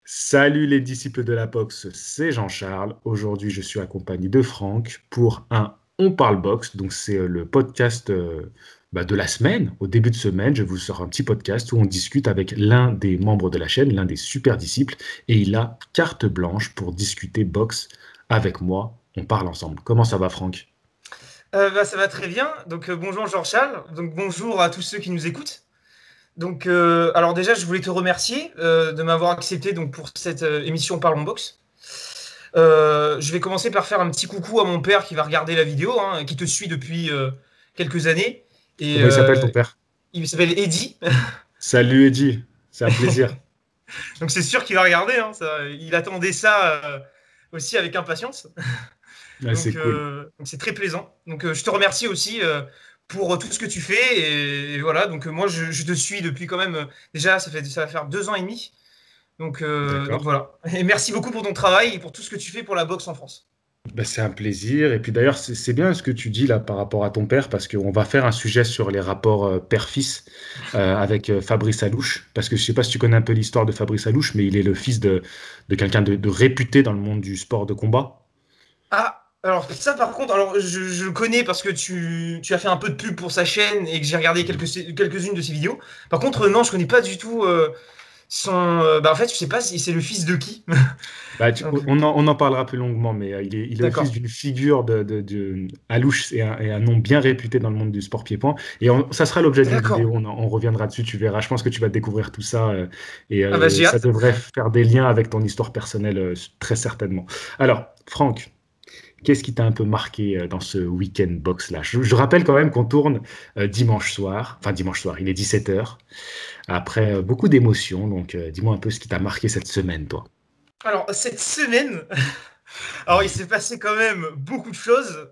Salut les disciples de la boxe, c'est Jean-Charles. Aujourd'hui, je suis accompagné de Franck pour un On parle boxe. Donc, c'est le podcast de la semaine. Au début de semaine, je vous sors un petit podcast où on discute avec l'un des membres de la chaîne, l'un des super disciples, et il a carte blanche pour discuter boxe avec moi. On parle ensemble. Comment ça va, Franck? Ça va très bien. Bonjour Jean-Charles. Donc bonjour à tous ceux qui nous écoutent. Alors déjà, je voulais te remercier de m'avoir accepté donc pour cette émission Parlons Box. Je vais commencer par faire un petit coucou à mon père qui va regarder la vidéo, hein, qui te suit depuis quelques années. Et Comment il s'appelle ton père? il s'appelle Eddy. Salut Eddy, c'est un plaisir. Donc c'est sûr qu'il va regarder, hein, il attendait ça aussi avec impatience. Ah, c'est cool. Donc c'est très plaisant. Je te remercie aussi pour tout ce que tu fais. Et voilà, moi je te suis depuis quand même, déjà ça va faire 2 ans et demi. Donc D'accord. voilà. Et merci beaucoup pour ton travail et pour tout ce que tu fais pour la boxe en France. Bah, c'est un plaisir. Et puis d'ailleurs, c'est bien ce que tu dis là par rapport à ton père, parce qu'on va faire un sujet sur les rapports père-fils avec Fabrice Alouche. Parce que je sais pas si tu connais un peu l'histoire de Fabrice Alouche, mais il est le fils de quelqu'un de réputé dans le monde du sport de combat. Ah, alors ça par contre, je le connais parce que tu as fait un peu de pub pour sa chaîne et que j'ai regardé Mhm. quelques-unes de ses vidéos. Par contre, non, je connais pas du tout en fait, je sais pas si c'est le fils de qui. Bah, Donc, on en parlera plus longuement, mais il est le fils d'accord. d'une figure Alouche et un nom bien réputé dans le monde du sport pied-point. Et ça sera l'objet d'une D'accord. vidéo, on reviendra dessus, tu verras. Je pense que tu vas découvrir tout ça et Ah bah j'ai ça hâte. devrait faire des liens avec ton histoire personnelle très certainement. Alors, Franck, qu'est-ce qui t'a un peu marqué dans ce week-end box là? Je rappelle quand même qu'on tourne dimanche soir, il est 17h, après beaucoup d'émotions. Donc, dis-moi un peu ce qui t'a marqué cette semaine, toi. Alors cette semaine, alors il s'est passé quand même beaucoup de choses,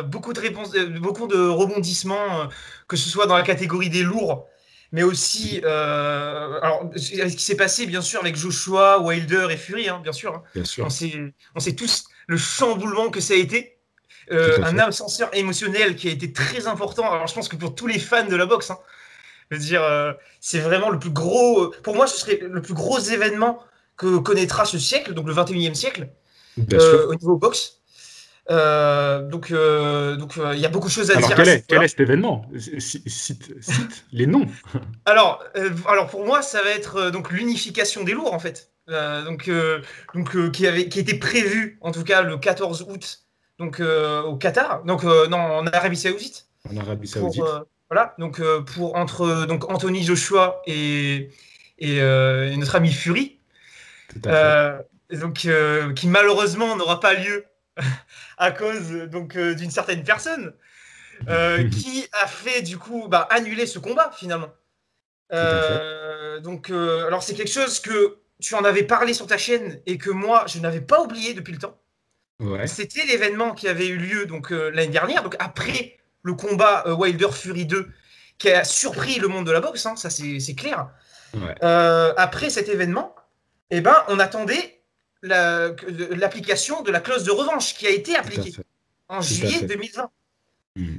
beaucoup de réponses, beaucoup de rebondissements, que ce soit dans la catégorie des lourds, mais aussi, ce qui s'est passé bien sûr avec Joshua, Wilder et Fury, hein, bien sûr, hein. Bien On sûr, sait, on sait tous le chamboulement que ça a été, tout à un fait. ascenseur émotionnel qui a été très important. Alors je pense que pour tous les fans de la boxe, hein, je veux dire, c'est vraiment le plus gros. Pour moi, ce serait le plus gros événement que connaîtra ce siècle, donc le 21e siècle, Bien sûr. au niveau boxe. Il y a beaucoup de choses à Alors, dire à ce quel niveau-là. est cet événement? Cite les noms. Alors pour moi, ça va être donc l'unification des lourds en fait. Qui était prévu en tout cas le 14 août au Qatar, non en Arabie Saoudite En Arabie pour Saoudite. voilà pour entre donc Anthony Joshua et notre ami Fury, Tout à fait. euh, qui malheureusement n'aura pas lieu à cause d'une certaine personne qui a fait du coup annuler ce combat finalement. Tout à fait. Alors c'est quelque chose que tu en avais parlé sur ta chaîne et que moi je n'avais pas oublié depuis le temps. Ouais. C'était l'événement qui avait eu lieu l'année dernière, donc après le combat Wilder Fury 2 qui a surpris le monde de la boxe, hein, ça c'est clair. Ouais. Après cet événement, eh ben, on attendait l'application de la clause de revanche qui a été Tout à appliquée fait. en Tout à juillet fait. 2020.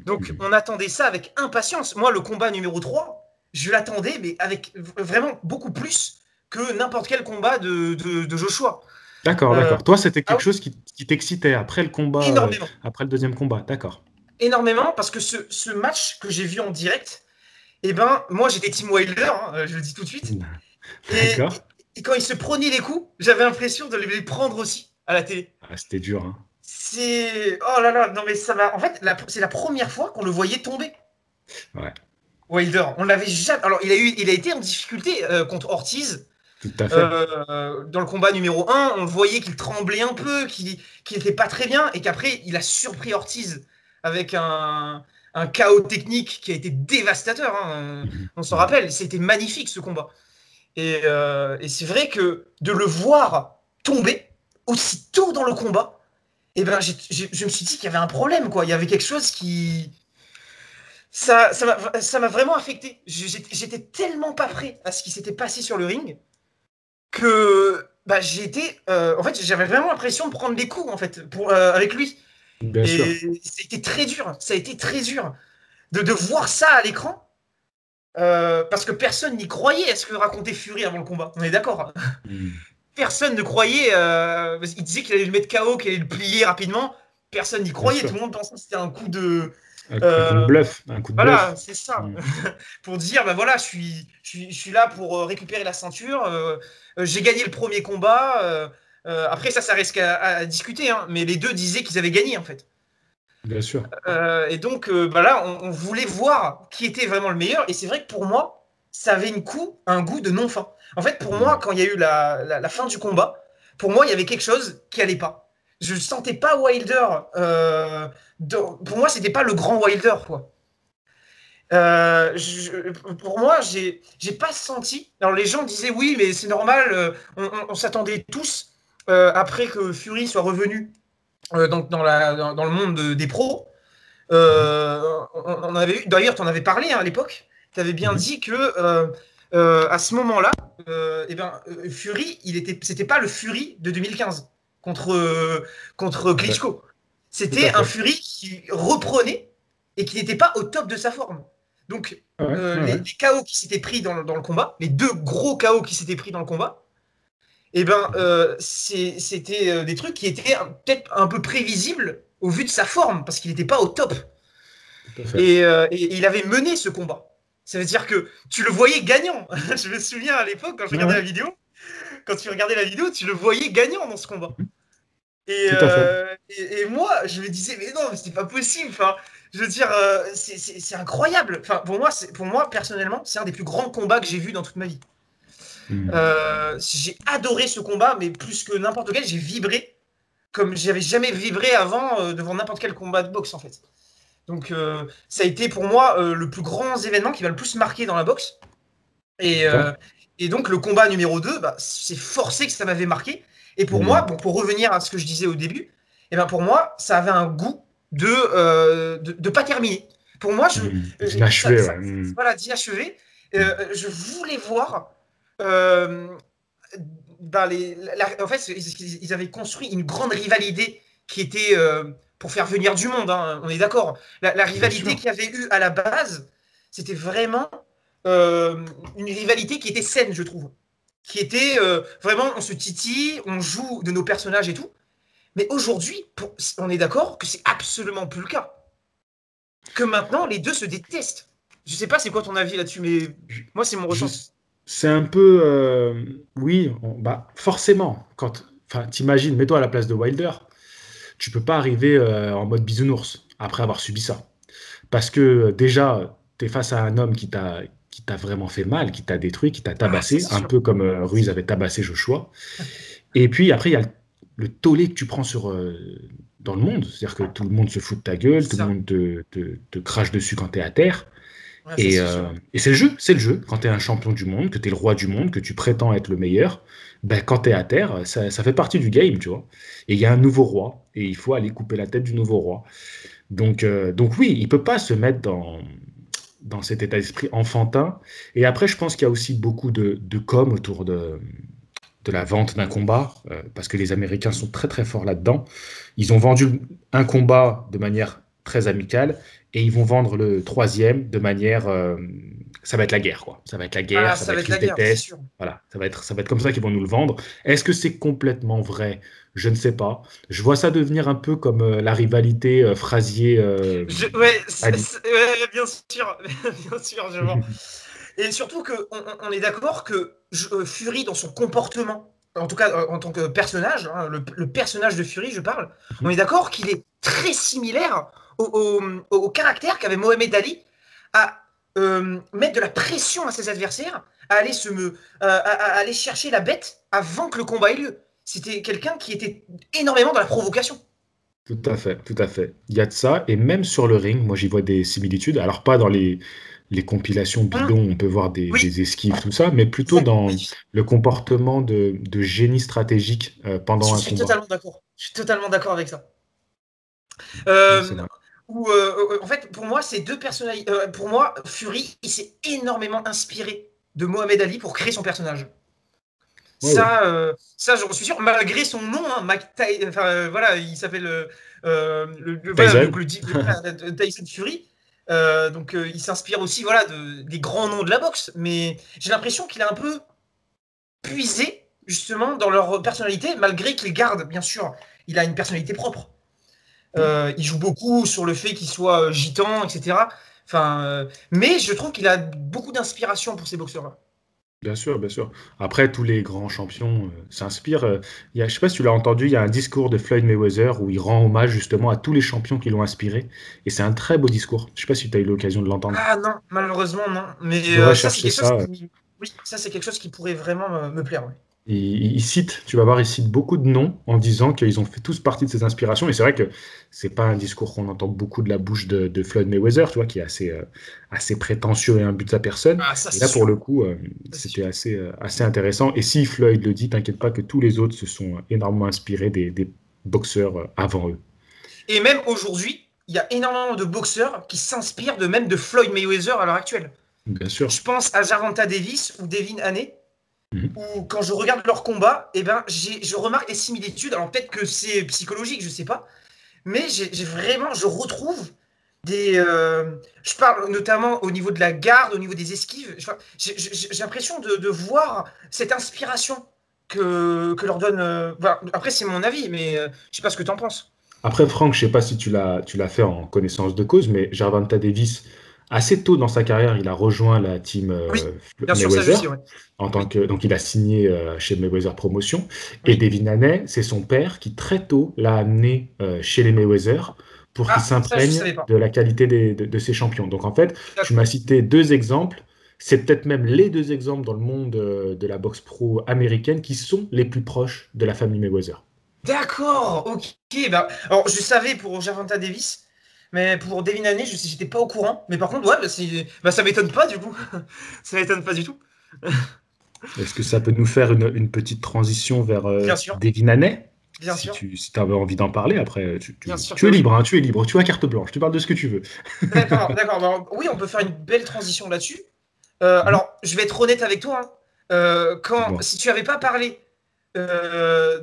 Donc Mhm. on attendait ça avec impatience. Moi, le combat numéro 3, je l'attendais, mais avec vraiment beaucoup plus que n'importe quel combat de Joshua. D'accord, Euh, d'accord. Toi, c'était ah quelque oui, chose qui t'excitait après le combat, énormément. après le deuxième combat. D'accord. Énormément, parce que ce match que j'ai vu en direct, eh ben, moi j'étais Team Wilder, hein, je le dis tout de suite. Et, D'accord. et quand il se prenait les coups, j'avais l'impression de les prendre aussi à la télé. Ah, c'était dur, hein. C'est. Oh là là, non mais ça m'a. En fait, c'est la première fois qu'on le voyait tomber. Ouais. Wilder, on l'avait jamais. Alors, il a été en difficulté contre Ortiz. Tout à fait. Dans le combat numéro 1, on voyait qu'il tremblait un peu, qu'il n'était pas très bien, et qu'après, il a surpris Ortiz avec un chaos technique qui a été dévastateur, hein. Mhm. On s'en Mhm. rappelle, c'était magnifique ce combat. Et c'est vrai que de le voir tomber aussi tôt dans le combat, eh ben, je me suis dit qu'il y avait un problème, quoi. Il y avait quelque chose qui. Ça m'a vraiment affecté. J'étais tellement pas prêt à ce qui s'était passé sur le ring que en fait, j'avais vraiment l'impression de prendre des coups en fait avec lui. Bien sûr. Et c'était très dur. Ça a été très dur de voir ça à l'écran parce que personne n'y croyait à ce que racontait Fury avant le combat. On est d'accord. Mhm. personne ne croyait. Il disait qu'il allait le mettre KO, qu'il allait le plier rapidement. Personne n'y croyait. Tout le monde pensait que c'était un coup de. Un coup de bluff. Un coup de bluff. Voilà, c'est ça. Pour dire, ben voilà, je suis là pour récupérer la ceinture. J'ai gagné le premier combat. Après, ça reste à discuter. Hein, mais les deux disaient qu'ils avaient gagné, en fait. Bien sûr. Et donc, bah là, on voulait voir qui était vraiment le meilleur. Et c'est vrai que pour moi, ça avait un goût de non-fin. En fait, pour moi, quand il y a eu la fin du combat, pour moi, il y avait quelque chose qui allait pas. Je ne sentais pas Wilder. Pour moi, c'était pas le grand Wilder, quoi. Pour moi, j'ai pas senti. Alors, les gens disaient oui, mais c'est normal. On s'attendait tous après que Fury soit revenu dans le monde des pros. On avait eu, d'ailleurs, tu en avais parlé hein, à l'époque. Tu avais bien dit que à ce moment-là, Fury, c'était pas le Fury de 2015 contre Klitschko. C'était un Fury qui reprenait et qui n'était pas au top de sa forme. Donc, les KO qui s'étaient pris dans le combat, les deux gros KO qui s'étaient pris dans le combat, c'était des trucs qui étaient peut-être un peu prévisibles au vu de sa forme, parce qu'il n'était pas au top. Et il avait mené ce combat. Ça veut dire que tu le voyais gagnant. Je me souviens à l'époque, quand je regardais la vidéo, quand tu regardais la vidéo, tu le voyais gagnant dans ce combat. Et moi, je me disais, mais non, mais c'est pas possible. Enfin, je veux dire, c'est incroyable. Enfin, pour moi, personnellement, c'est un des plus grands combats que j'ai vu dans toute ma vie. J'ai adoré ce combat, mais plus que n'importe quel, j'ai vibré comme j'avais jamais vibré avant devant n'importe quel combat de boxe en fait. Donc ça a été pour moi le plus grand événement qui m'a le plus marqué dans la boxe. Et donc le combat numéro 2, bah, c'est forcé que ça m'avait marqué. Et pour moi, bon, pour revenir à ce que je disais au début, et ben pour moi, ça avait un goût de pas terminer. Pour moi, d'inachevé. Voilà, d'inachevé. Je voulais voir. En fait, ils avaient construit une grande rivalité qui était pour faire venir du monde, hein, on est d'accord. La rivalité qu'il y avait eu à la base, c'était vraiment une rivalité qui était saine, je trouve. Qui était vraiment, on se titille, on joue de nos personnages et tout. Mais aujourd'hui, on est d'accord que c'est absolument plus le cas. Que maintenant, les deux se détestent. Je sais pas c'est quoi ton avis là-dessus, mais moi, c'est mon ressenti. C'est un peu, oui, forcément. T'imagines, mets-toi à la place de Wilder, tu peux pas arriver en mode bisounours après avoir subi ça, parce que déjà, tu es face à un homme qui t'a vraiment fait mal, qui t'a détruit, qui t'a tabassé, un peu comme Ruiz avait tabassé Joshua. Et puis après, il y a le tollé que tu prends dans le monde, c'est-à-dire que tout le monde se fout de ta gueule, tout le monde te crache dessus quand tu es à terre. Ouais, et c'est le jeu. Quand tu es un champion du monde, que tu es le roi du monde, que tu prétends être le meilleur, ben, quand tu es à terre, ça fait partie du game, tu vois. Et il y a un nouveau roi, et il faut aller couper la tête du nouveau roi. Donc oui, il peut pas se mettre dans cet état d'esprit enfantin. Et après, je pense qu'il y a aussi beaucoup de com autour de la vente d'un combat, parce que les Américains sont très très forts là-dedans. Ils ont vendu un combat de manière très amicale, et ils vont vendre le troisième de manière... ça va être la guerre, quoi. Ça va être la guerre, ça va être qu'ils se détestent. Voilà, ça va être comme ça qu'ils vont nous le vendre. Est-ce que c'est complètement vrai? Je ne sais pas. Je vois ça devenir un peu comme la rivalité Frazier... ouais, bien sûr, bien sûr, je vois. Et surtout qu'on est d'accord que Fury, dans son comportement, en tout cas en tant que personnage, hein, le personnage de Fury, je parle, on est d'accord qu'il est très similaire au caractère qu'avait Mohamed Ali à mettre de la pression à ses adversaires, à aller chercher la bête avant que le combat ait lieu. C'était quelqu'un qui était énormément dans la provocation. Tout à fait, tout à fait. Il y a de ça, et même sur le ring, moi j'y vois des similitudes. Alors pas dans les compilations bidons, on peut voir des esquives, tout ça, mais plutôt dans le comportement de génie stratégique pendant un combat. Je suis totalement d'accord avec ça. En fait, pour moi, ces deux personnalités. Pour moi, Fury, il s'est énormément inspiré de Mohamed Ali pour créer son personnage. Ça, j'en suis sûr, malgré son nom, hein, voilà, il s'appelle Tyson Fury. Donc il s'inspire aussi des grands noms de la boxe, mais j'ai l'impression qu'il a un peu puisé justement, dans leur personnalité, malgré qu'ils gardent, bien sûr, il a une personnalité propre. Il joue beaucoup sur le fait qu'il soit gitan, etc. Mais je trouve qu'il a beaucoup d'inspiration pour ces boxeurs-là. Bien sûr, bien sûr. Après, tous les grands champions s'inspirent. Je sais pas si tu l'as entendu, il y a un discours de Floyd Mayweather où il rend hommage justement à tous les champions qui l'ont inspiré. Et c'est un très beau discours. Je sais pas si tu as eu l'occasion de l'entendre. Ah non, malheureusement non. Mais Tu devrais ça c'est chercher quelque chose ça. qui, oui, ça c'est quelque chose qui pourrait vraiment me plaire. Ouais. Il cite, tu vas voir, il cite beaucoup de noms en disant qu'ils ont fait tous partie de ses inspirations. Et c'est vrai que c'est pas un discours qu'on entend beaucoup de la bouche de Floyd Mayweather, tu vois, qui est assez prétentieux et imbu de sa personne. Ah ça Et c'est là, pour sûr. le coup, Ça, c'est c'était sûr. assez intéressant. Et si Floyd le dit, t'inquiète pas que tous les autres se sont énormément inspirés des boxeurs avant eux. Et même aujourd'hui, il y a énormément de boxeurs qui s'inspirent de même de Floyd Mayweather à l'heure actuelle. Bien sûr. Je pense à Gervonta Davis ou Devin Haney, Mhm. où quand je regarde leurs combats, eh ben, je remarque des similitudes. Alors peut-être que c'est psychologique, je sais pas, mais je retrouve je parle notamment au niveau de la garde, au niveau des esquives. J'ai l'impression de voir cette inspiration que leur donne. Voilà. Après, c'est mon avis, mais je sais pas ce que tu en penses. Après, Franck, je sais pas si tu l'as fait en connaissance de cause, mais Gervonta Davis, assez tôt dans sa carrière, il a rejoint la team Oui, bien sûr, ça je sais, Mayweather. ouais. Oui, Donc, il a signé chez Mayweather Promotion. Et oui. Devin Haney, c'est son père qui, très tôt, l'a amené chez les Mayweather pour qu'il Ah, ça je s'imprègne savais pas. de la qualité de ses champions. Donc, en fait, tu m'as D'accord. cité deux exemples. C'est peut-être même les deux exemples dans le monde de la boxe pro américaine qui sont les plus proches de la famille Mayweather. D'accord, ok. Bah, alors, je savais pour Gervonta Davis, mais pour Devin Haney, j'étais pas au courant. Mais par contre, ouais, ça m'étonne pas du coup. Ça m'étonne pas du tout. Est-ce que ça peut nous faire une petite transition vers Bien sûr, Devin Haney? bien sûr, Si tu avais envie d'en parler, après, bien sûr. tu Bah es oui. libre, hein, tu es libre, tu as carte blanche, tu parles de ce que tu veux. D'accord, d'accord. Bah, oui, on peut faire une belle transition là-dessus. Mhm. Alors, je vais être honnête avec toi, hein. Dis-moi. Si tu avais pas parlé bah,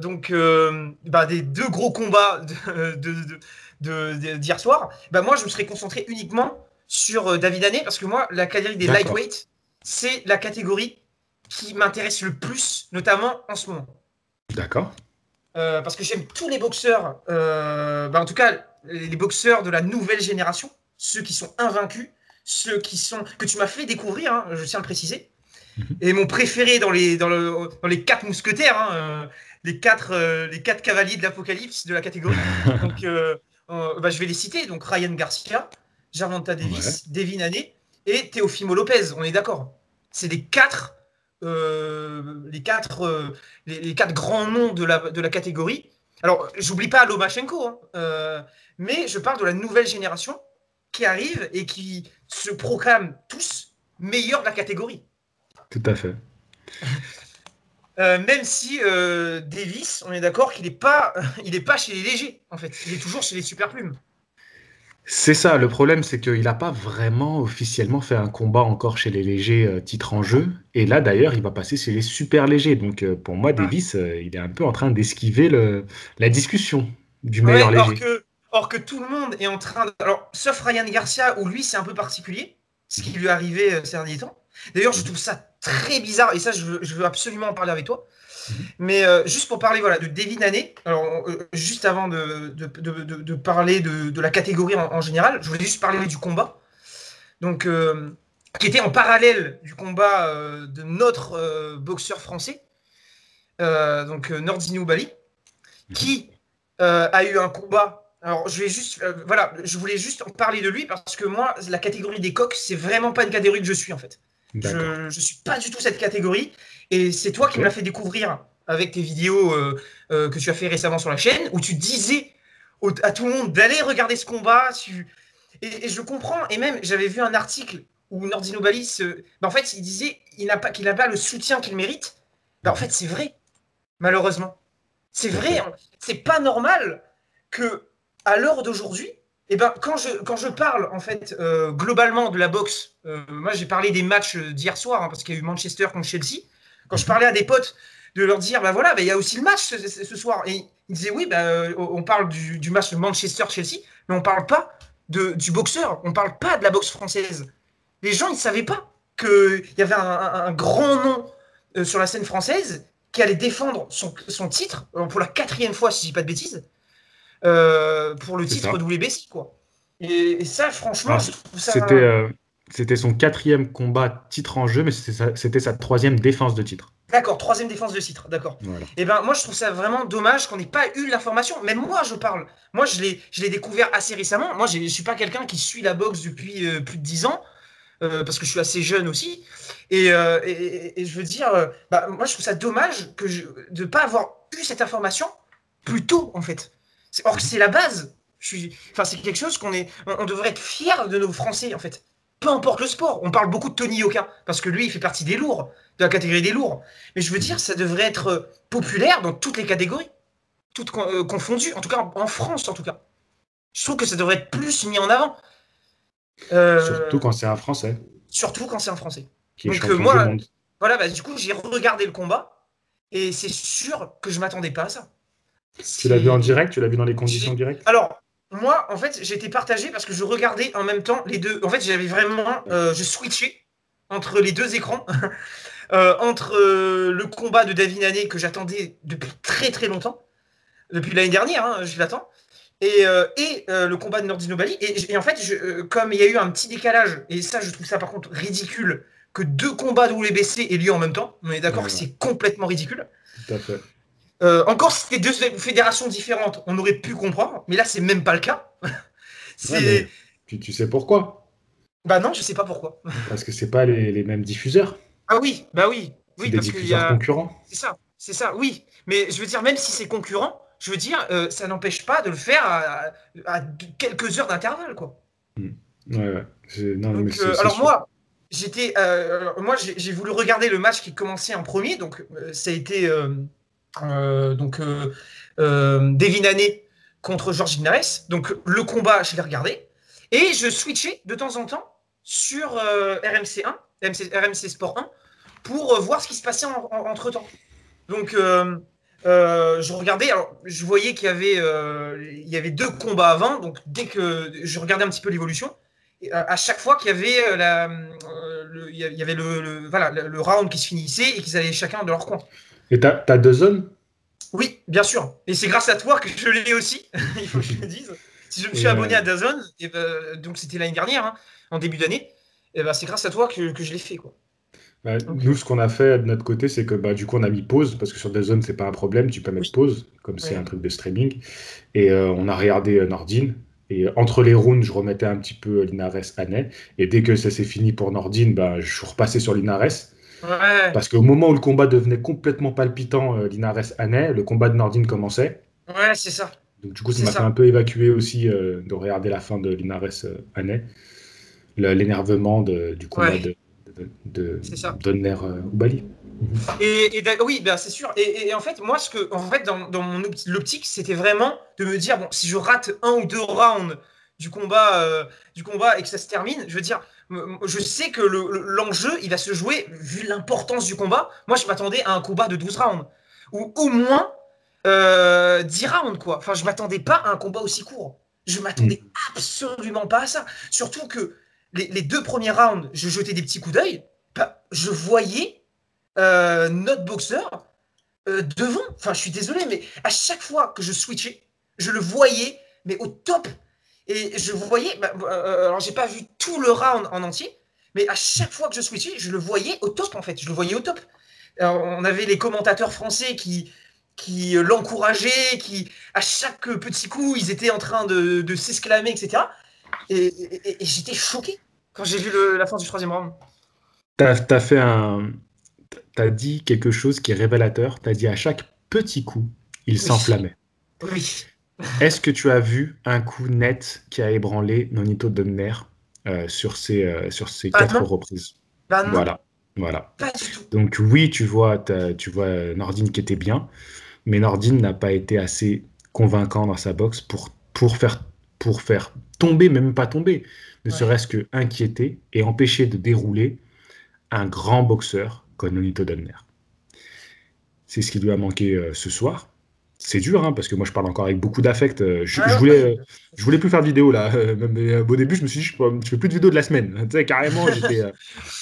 des deux gros combats d'hier soir, bah, moi, je me serais concentré uniquement sur David Haney parce que moi, la catégorie des D'accord, lightweight, c'est la catégorie qui m'intéresse le plus, notamment en ce moment. d'accord, Parce que j'aime tous les boxeurs, bah, en tout cas, les boxeurs de la nouvelle génération, ceux qui sont invaincus, que tu m'as fait découvrir, hein, je tiens à le préciser. mhm. Et mon préféré dans les quatre mousquetaires, hein, les quatre cavaliers de l'Apocalypse de la catégorie. Donc, bah, je vais les citer. Donc, Ryan Garcia, Gervonta Ouais, Davis, Devin Haney et Teofimo Lopez. On est d'accord. C'est les quatre grands noms de la catégorie. Alors, j'oublie pas Lomachenko, hein, mais je parle de la nouvelle génération qui arrive et qui se proclament tous meilleurs de la catégorie. tout à fait. Même si Davis, on est d'accord qu'il n'est pas, il est pas chez les légers, en fait. Il est toujours chez les super plumes. C'est ça, le problème, c'est qu'il n'a pas vraiment officiellement fait un combat encore chez les légers titre en jeu. Et là, d'ailleurs, il va passer chez les super légers. Donc, pour moi, Ah. Davis, il est un peu en train d'esquiver la discussion du meilleur Ouais, léger. or que tout le monde est en train de... Alors, sauf Ryan Garcia, où lui, c'est un peu particulier, ce qui Mhm, lui est arrivé ces derniers temps. D'ailleurs, je mhm, trouve ça très bizarre, et ça, je veux absolument en parler avec toi. mhm. Mais juste pour parler voilà, de Devin Haney, alors, juste avant de parler de la catégorie en général, je voulais juste parler du combat. Donc, qui était en parallèle du combat de notre boxeur français, Nordine Bali, Mhm. qui a eu un combat. Alors, voilà, je voulais juste en parler de lui parce que moi, la catégorie des coqs, c'est vraiment pas une catégorie que je suis en fait. D'accord. Je suis pas du tout cette catégorie et c'est toi qui me l'as Ok. fait découvrir avec tes vidéos que tu as fait récemment sur la chaîne où tu disais à tout le monde d'aller regarder ce combat. Et je comprends. Et même, j'avais vu un article où Nordino Bali, en fait, il disait qu'il n'a pas le soutien qu'il mérite. En Mhm. fait, c'est vrai, malheureusement. C'est Tout à vrai, fait. hein. C'est pas normal que, à l'heure d'aujourd'hui, eh ben, quand je parle en fait globalement de la boxe, moi j'ai parlé des matchs d'hier soir hein, parce qu'il y a eu Manchester contre Chelsea. Quand je Mhm. parlais à des potes de leur dire, bah voilà, bah, il y a aussi le match ce soir, et ils disaient oui, bah, on parle du match de Manchester-Chelsea, mais on parle pas du boxeur, on parle pas de la boxe française. Les gens ils savaient pas qu'il y avait un grand nom sur la scène française qui allait défendre son titre pour la 4e fois, si je dis pas de bêtises, pour le C'est titre ça. WBC, quoi. Et ça, franchement, Alors, je trouve ça. c'était son 4e combat titre en jeu, mais c'était sa 3e défense de titre. D'accord, 3e défense de titre, d'accord. Voilà. Et ben moi je trouve ça vraiment dommage qu'on n'ait pas eu l'information. Même moi je parle. Moi je l'ai découvert assez récemment. Moi je suis pas quelqu'un qui suit la boxe depuis plus de 10 ans, parce que je suis assez jeune aussi. Et je veux dire, bah, moi je trouve ça dommage de ne pas avoir eu cette information plus tôt en fait. Or que Mhm. c'est la base. Enfin, c'est quelque chose on devrait être fier de nos Français en fait. Peu importe le sport. On parle beaucoup de Tony Yoka parce que lui il fait partie des lourds, de la catégorie des lourds. Mais je veux dire, Mhm. ça devrait être populaire dans toutes les catégories, toutes confondues, en tout cas en France en tout cas. Je trouve que ça devrait être plus mis en avant. Surtout Euh, quand c'est un Français Surtout quand c'est un Français. qui est Donc champion du moi, monde. voilà, bah, du coup, j'ai regardé le combat et c'est sûr que je m'attendais pas à ça. Tu l'as vu en C'est... direct? Tu l'as vu dans les conditions directes? Alors, moi, en fait, j'ai été partagé parce que je regardais en même temps les deux. En fait, j'avais vraiment... je switchais entre les deux écrans, entre le combat de David Haney que j'attendais depuis très très longtemps, depuis l'année dernière, hein, je l'attends, et le combat de Nordino Bali. Et en fait, comme il y a eu un petit décalage, et ça, je trouve ça par contre ridicule, que 2 combats de WBC aient lieu en même temps. On est d'accord Ouais, que ouais, c'est complètement ridicule. tout à fait. Encore si c'était 2 fédérations différentes, on aurait pu comprendre, mais là, c'est même pas le cas. Ouais, mais c'est. tu sais pourquoi? Bah non, je sais pas pourquoi. Parce que c'est pas les mêmes diffuseurs. Ah oui, bah oui, C'est oui, des parce qu'il y diffuseurs a. concurrents. C'est ça, oui. Mais je veux dire, même si c'est concurrent, je veux dire, ça n'empêche pas de le faire à quelques heures d'intervalle, quoi. Mm. Ouais, ouais. Non, mais Donc, c'est alors sûr. moi, j'ai voulu regarder le match qui commençait en premier. Donc, ça a été Devin Haney contre Georges Linares. Donc, le combat, je l'ai regardé. Et je switchais de temps en temps sur RMC1, RMC Sport 1, pour voir ce qui se passait entre-temps. Donc, je regardais, alors, je voyais qu'il y avait 2 combats avant. Donc, dès que je regardais un petit peu l'évolution, à chaque fois qu'il y avait il y avait voilà, le round qui se finissait et qu'ils allaient chacun de leur coin. Et t'as deux zones? Oui, bien sûr. Et c'est grâce à toi que je l'ai aussi, il faut que je le dise. Si je me suis Et abonné à DAZN, et donc c'était l'année dernière, hein, en début d'année, et ben c'est grâce à toi que je l'ai fait, quoi. bah, Donc, nous, ce qu'on a fait de notre côté, c'est que bah, du coup, on a mis pause, parce que sur des zones, c'est pas un problème, tu peux mettre oui, pause, comme c'est un oui. truc de streaming. Et on a regardé Nordine. Et entre les rounds, je remettais un petit peu Linares Haney. Et dès que ça s'est fini pour Nordine, bah, je suis repassé sur Linares. Ouais, Parce qu'au moment où le combat devenait complètement palpitant, Linares Haney, le combat de Nordine commençait. ouais, c'est ça. Donc du coup, ça C'est m'a fait un ça. peu évacuer aussi de regarder la fin de Linares Haney. L'énervement du combat Ouais, de c'est ça. Donner Oubali. Mhm. Oui, ben, c'est sûr. Et en fait, moi, en fait, dans mon l'optique, c'était vraiment de me dire, bon, si je rate 1 ou 2 rounds du combat et que ça se termine, je veux dire, je sais que l'enjeu, il va se jouer, vu l'importance du combat. Moi, je m'attendais à un combat de 12 rounds. Ou au moins 10 rounds, quoi. Enfin, je m'attendais pas à un combat aussi court. Je m'attendais Mhm. absolument pas à ça. Surtout que les 2 premiers rounds, je jetais des petits coups d'œil. Bah, je voyais notre boxeur devant. Enfin, je suis désolé, mais à chaque fois que je switchais, je le voyais, mais au top. Et je voyais, bah, alors j'ai pas vu tout le round en entier, mais à chaque fois que je switchais, je le voyais au top, en fait. Je le voyais au top. Alors, on avait les commentateurs français qui l'encourageaient, qui, à chaque petit coup, ils étaient en train de s'exclamer, etc. Et j'étais choqué quand j'ai vu la fin du 3e round. T'as fait t'as dit quelque chose qui est révélateur. T'as dit à chaque petit coup, il Oui, s'enflammait. oui. Est-ce que tu as vu un coup net qui a ébranlé Nonito Donner sur ces Ah quatre non, reprises? bah non, Voilà, voilà. pas du tout. Donc oui, tu vois Nordine qui était bien, mais Nordine n'a pas été assez convaincant dans sa boxe pour faire tomber, même pas tomber, ne Ouais. serait-ce que inquiéter et empêcher de dérouler un grand boxeur comme Nonito Donner. C'est ce qui lui a manqué ce soir. C'est dur, hein, parce que moi je parle encore avec beaucoup d'affect. Je Ah, voulais, oui, je voulais plus faire de vidéo là. Au début, je me suis dit, je fais plus de vidéo de la semaine. Tu sais, carrément, j'étais.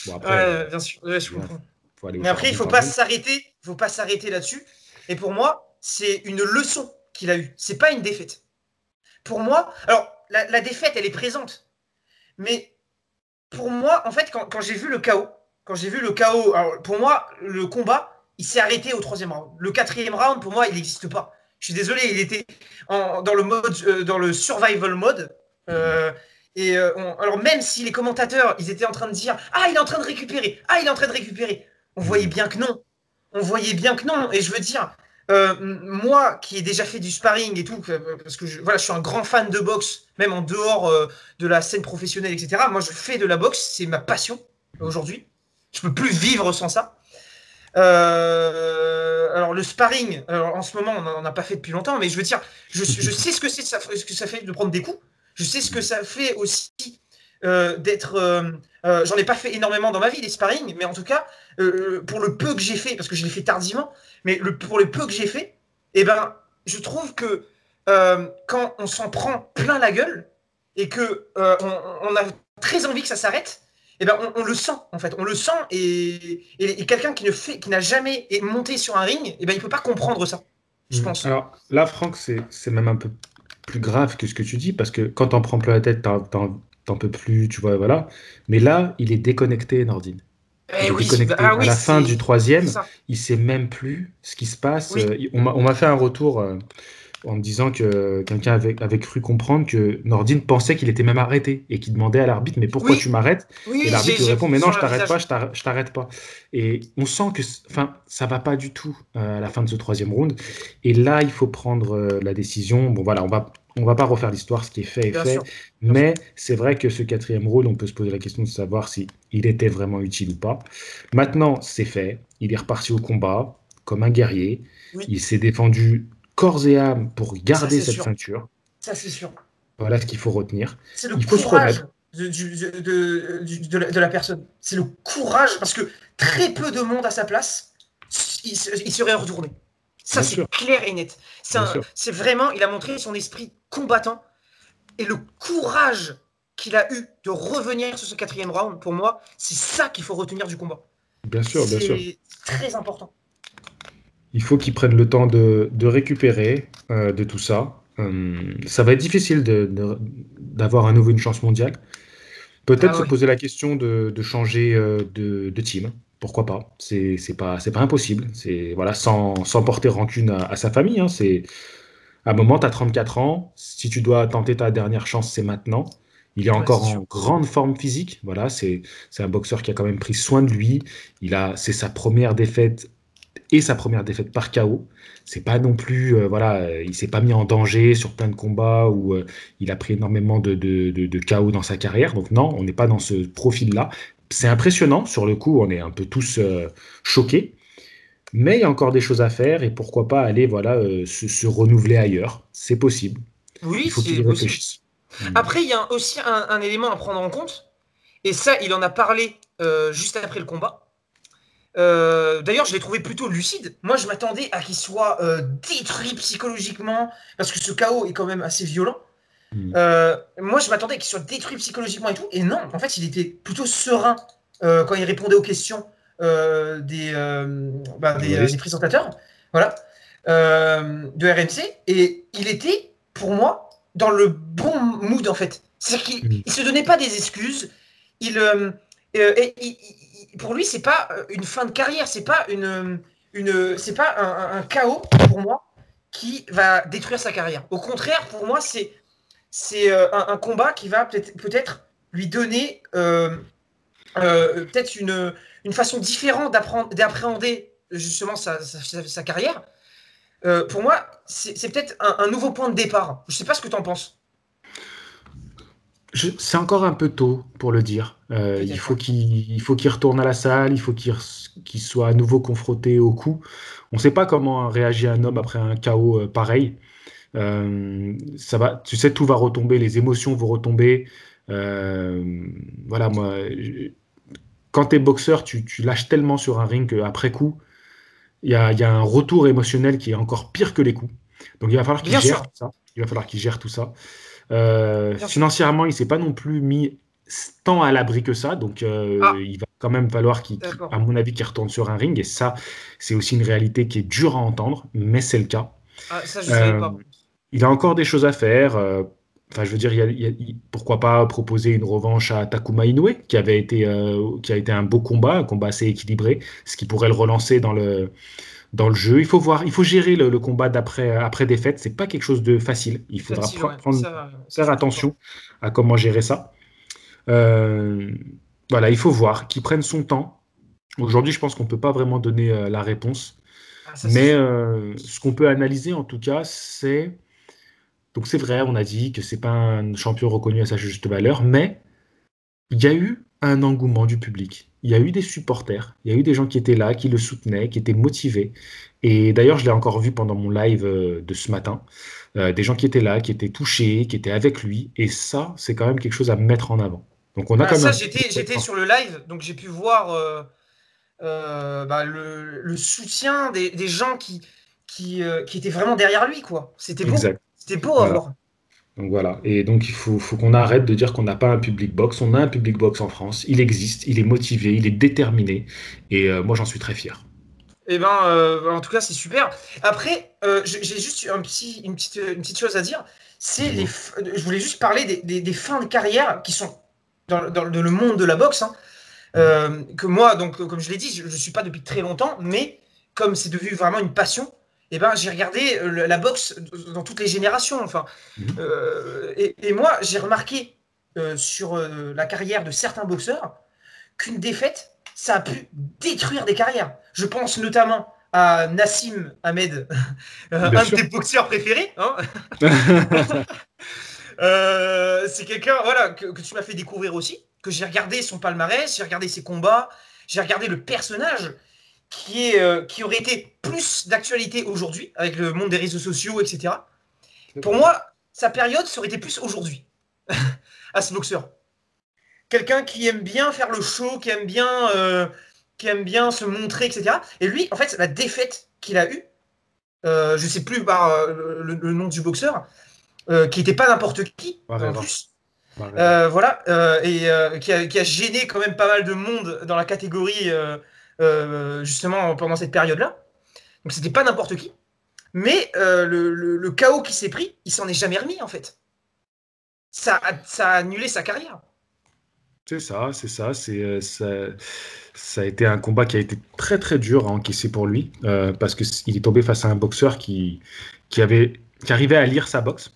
Bon, après, ouais, bien sûr, ouais, je voilà, comprends. faut aller au Mais après, il charbon faut quand pas même. s'arrêter. Il faut pas s'arrêter là-dessus. Et pour moi, c'est une leçon qu'il a eue. C'est pas une défaite. Pour moi, alors la défaite, elle est présente. Mais pour moi, en fait, quand j'ai vu le chaos, alors, pour moi, le combat, il s'est arrêté au troisième round. Le quatrième round, pour moi, il n'existe pas. Je suis désolé, il était dans le mode, dans le survival mode. Alors même si les commentateurs, ils étaient en train de dire, ah, il est en train de récupérer, ah, il est en train de récupérer, on voyait bien que non. On voyait bien que non. Et je veux dire, moi qui ai déjà fait du sparring et tout, parce que voilà, je suis un grand fan de boxe, même en dehors de la scène professionnelle, etc. Moi, je fais de la boxe, c'est ma passion aujourd'hui. Je peux plus vivre sans ça. Alors le sparring, alors, en ce moment, on n'en a pas fait depuis longtemps, mais je veux dire, je sais ce que c'est, ce que ça fait de prendre des coups. Je sais ce que ça fait aussi d'être. J'en ai pas fait énormément dans ma vie, les sparring, mais en tout cas, pour le peu que j'ai fait, parce que je l'ai fait tardivement, mais pour le peu que j'ai fait, eh ben, je trouve que quand on s'en prend plein la gueule et que on a très envie que ça s'arrête, eh ben, on le sent en fait, on le sent et quelqu'un qui n'a jamais monté sur un ring, eh ben, il peut pas comprendre ça, je pense. Alors là, Franck, c'est même un peu plus grave que ce que tu dis, parce que quand t'en prends plein la tête, t'en peux plus, tu vois, voilà. Mais là, il est déconnecté, Nordine. Il Eh est oui, déconnecté. ah À oui, la fin du c'est troisième, ça. il sait même plus ce qui se passe. Oui, On m'a fait un retour en me disant que quelqu'un avait cru comprendre que Nordine pensait qu'il était même arrêté et qu'il demandait à l'arbitre, mais pourquoi tu oui, m'arrêtes? oui, Et oui, l'arbitre lui j'ai répond, vu mais non, sur je leur t'arrête pas, visage. je t'arrête pas. Et on sent que, enfin, ça va pas du tout à la fin de ce troisième round. Et là, il faut prendre la décision. Bon, voilà, on va pas refaire l'histoire, ce qui est fait est Bien fait. sûr, bien sûr. Mais c'est vrai que ce quatrième round, on peut se poser la question de savoir si il était vraiment utile ou pas. Maintenant, c'est fait. Il est reparti au combat comme un guerrier. Oui, Il s'est défendu corps et âme pour ça garder c'est cette sûr. ceinture. Ça c'est sûr. Voilà ce qu'il faut retenir. C'est le Il faut se courage remettre. de la personne. C'est le courage, parce que très peu de monde à sa place, il serait retourné. Ça, Bien c'est sûr, clair et net. bien sûr. C'est vraiment, il a montré son esprit combattant et le courage qu'il a eu de revenir sur ce quatrième round, pour moi, c'est ça qu'il faut retenir du combat. Bien sûr, bien sûr. C'est très important. Il faut qu'ils prennent le temps de récupérer de tout ça. Ça va être difficile d'avoir à nouveau une chance mondiale. Peut-être Ah se ouais. poser la question de changer de team. Pourquoi pas? C'est pas impossible. C'est voilà, sans porter rancune à sa famille, hein. À un moment, tu as 34 ans. Si tu dois tenter ta dernière chance, c'est maintenant. Il est Ouais, c'est encore sûr. en grande forme physique. Voilà, c'est un boxeur qui a quand même pris soin de lui. C'est sa première défaite et sa première défaite par KO. C'est pas non plus, voilà, il s'est pas mis en danger sur plein de combats où il a pris énormément de KO dans sa carrière. Donc non, on n'est pas dans ce profil-là. C'est impressionnant, sur le coup, on est un peu tous choqués. Mais il y a encore des choses à faire et pourquoi pas aller voilà, se renouveler ailleurs. C'est possible. Oui, Il faut qu'il y c'est possible. réfléchisse. Mm. Après, il y a aussi un élément à prendre en compte, et ça, il en a parlé juste après le combat. D'ailleurs, je l'ai trouvé plutôt lucide. Moi, je m'attendais à qu'il soit détruit psychologiquement, parce que ce chaos est quand même assez violent. Mm. Moi, je m'attendais qu'il soit détruit psychologiquement et tout. Et non, en fait, il était plutôt serein quand il répondait aux questions des Journaliste. présentateurs, voilà, de RMC. Et il était, pour moi, dans le bon mood, en fait. C'est-à-dire qu'il Mm. ne se donnait pas des excuses. Pour lui, c'est pas une fin de carrière, c'est pas c'est pas un chaos pour moi qui va détruire sa carrière. Au contraire, pour moi, c'est un combat qui va peut-être lui donner peut-être une façon différente d'appréhender justement sa carrière. Pour moi, c'est peut-être un nouveau point de départ. Je sais pas ce que tu en penses. C'est encore un peu tôt pour le dire. Il Peut-être, faut ouais. qu'il retourne à la salle, il faut qu'il soit à nouveau confronté au coup. On ne sait pas comment réagit un homme après un chaos pareil. Ça va, tu sais, tout va retomber, les émotions vont retomber. Voilà, moi, quand tu es boxeur, tu lâches tellement sur un ring qu'après coup, il y a un retour émotionnel qui est encore pire que les coups. Donc il va falloir qu'il Bien gère sûr, tout ça. Il va falloir qu'il gère tout ça. bien sûr. Financièrement, il s'est pas non plus mis tant à l'abri que ça, donc Ah, il va quand même falloir à D'accord. mon avis, qu'il retourne sur un ring. Et ça, c'est aussi une réalité qui est dure à entendre, mais c'est le cas. Ah, ça, je savais Euh, pas. il a encore des choses à faire. Enfin, je veux dire, pourquoi pas proposer une revanche à Takuma Inoue, qui a été un beau combat, un combat assez équilibré, ce qui pourrait le relancer dans le jeu. Il faut voir, il faut gérer le combat après défaite. C'est pas quelque chose de facile. Il faudra Facile, ouais. Ça, faire je suis d'accord. attention à comment gérer ça. Euh, voilà, il faut voir, qu'il prenne son temps. Aujourd'hui, je pense qu'on peut pas vraiment donner la réponse, Ah, ça, c'est mais sûr. ce qu'on peut analyser en tout cas, c'est donc c'est vrai, on a dit que c'est pas un champion reconnu à sa juste valeur, mais il y a eu un engouement du public. Il y a eu des supporters, il y a eu des gens qui étaient là, qui le soutenaient, qui étaient motivés. Et d'ailleurs, je l'ai encore vu pendant mon live de ce matin. Des gens qui étaient là, qui étaient touchés, qui étaient avec lui. Et ça, c'est quand même quelque chose à mettre en avant. Donc on a Bah, quand ça, même j'étais sur le live, donc j'ai pu voir bah, le soutien des gens qui étaient vraiment derrière lui, quoi. C'était beau. exact. C'était beau à Voilà. voir. Donc voilà. Et donc faut qu'on arrête de dire qu'on n'a pas un public box. On a un public box en France. Il existe, il est motivé, il est déterminé. Et moi, j'en suis très fier. Eh ben, en tout cas, c'est super. Après, j'ai juste une petite chose à dire. C'est Dis-moi. je voulais juste parler des fins de carrière qui sont dans le monde de la boxe, hein. Mhm. Que moi, donc, comme je l'ai dit, je ne suis pas depuis très longtemps, mais comme c'est devenu vraiment une passion, eh ben, j'ai regardé la boxe dans toutes les générations. Enfin, Mhm. et moi, j'ai remarqué sur la carrière de certains boxeurs qu'une défaite, ça a pu détruire des carrières. Je pense notamment à Nassim Ahmed, Bien un de sûr. tes boxeurs préférés, hein. C'est quelqu'un voilà, que tu m'as fait découvrir aussi, que j'ai regardé son palmarès, j'ai regardé ses combats, j'ai regardé le personnage qui aurait été plus d'actualité aujourd'hui avec le monde des réseaux sociaux, etc. C'est Pour vrai. moi, sa période, ça aurait été plus aujourd'hui à ce boxeur. Quelqu'un qui aime bien faire le show, qui aime bien se montrer, etc. Et lui, en fait, la défaite qu'il a eue, je sais plus par le nom du boxeur, qui n'était pas n'importe qui, en Barrera. plus. Barrera. Voilà, qui a gêné quand même pas mal de monde dans la catégorie, justement, pendant cette période-là. Donc c'était pas n'importe qui. Mais le chaos qui s'est pris, il s'en est jamais remis, en fait. Ça a annulé sa carrière. C'est ça, c'est ça. Ça a été un combat qui a été très très dur à encaisser pour lui parce que il est tombé face à un boxeur qui arrivait à lire sa boxe.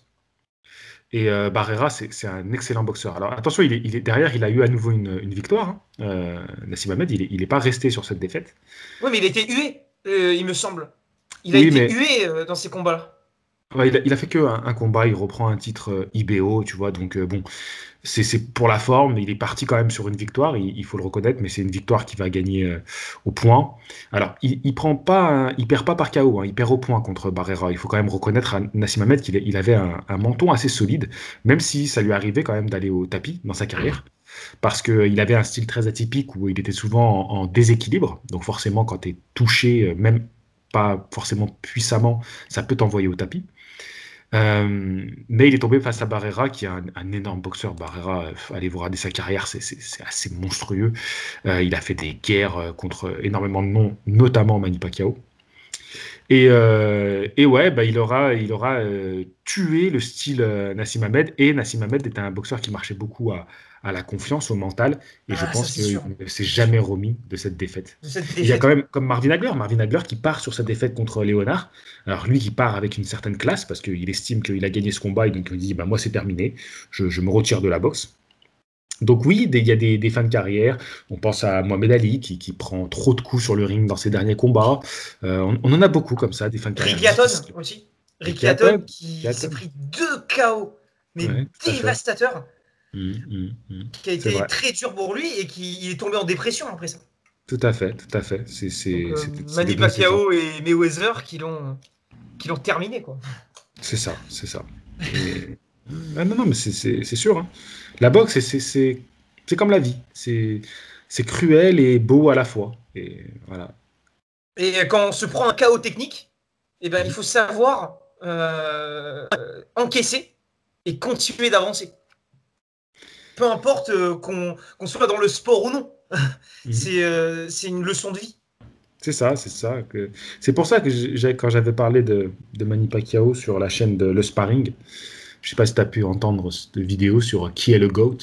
Et Barrera, c'est un excellent boxeur. Alors attention, derrière, il a eu à nouveau une victoire, hein. Nassim Ahmed, il est pas resté sur cette défaite. Oui, mais il a été hué, il me semble. Il a Oui, été mais hué dans ces combats-là. ouais, il a fait que un combat. Il reprend un titre IBO, tu vois. Donc bon, c'est pour la forme, il est parti quand même sur une victoire, il faut le reconnaître, mais c'est une victoire qui va gagner au point. Alors, il perd pas par KO, hein, il perd au point contre Barrera. Il faut quand même reconnaître à Nassim Ahmed qu'il avait un menton assez solide, même si ça lui arrivait quand même d'aller au tapis dans sa carrière, parce qu'il avait un style très atypique où il était souvent en déséquilibre. Donc forcément, quand tu es touché, même pas forcément puissamment, ça peut t'envoyer au tapis. Mais il est tombé face à Barrera, qui est un énorme boxeur. Barrera, allez vous regarder sa carrière, c'est assez monstrueux. Il a fait des guerres contre énormément de noms, notamment Manny Pacquiao. Et ouais, bah, il aura tué le style Nassim Ahmed. Et Nassim Ahmed était un boxeur qui marchait beaucoup à la confiance, au mental. Et je Ah, ça pense c'est qu'il sûr. ne s'est C'est sûr. jamais remis de cette défaite. De cette Il y a quand défaite. même, comme Marvin Hagler qui part sur sa défaite contre Léonard. Alors lui qui part avec une certaine classe parce qu'il estime qu'il a gagné ce combat et donc il dit bah, moi c'est terminé, je me retire de la boxe. Donc oui, il y a des fins de carrière. On pense à Mohamed Ali qui prend trop de coups sur le ring dans ses derniers combats. On en a beaucoup comme ça, des fins de carrière Ricky Hatton difficiles. aussi. Ricky Ricky Hatton Hatton, Ricky qui s'est Hatton. pris 2 KO, mais Ouais, tout à fait. dévastateurs, Mm. qui a C'est été vrai. très dur pour lui et qui il est tombé en dépression après ça. Tout à fait, tout à fait. Donc C'est des Manny bons exemples. Pacquiao et Mayweather qui l'ont terminé, quoi. C'est ça, c'est ça. Et... Ah non, non, mais c'est sûr, hein. La boxe, c'est comme la vie. C'est cruel et beau à la fois. Et voilà. Et quand on se prend un KO technique, eh ben, il Mhm. faut savoir encaisser et continuer d'avancer. Peu importe qu'on soit dans le sport ou non. C'est une leçon de vie. C'est ça, c'est pour ça que quand j'avais parlé de Manny Pacquiao sur la chaîne de Le Sparring, je sais pas si tu as pu entendre cette vidéo sur qui est le GOAT.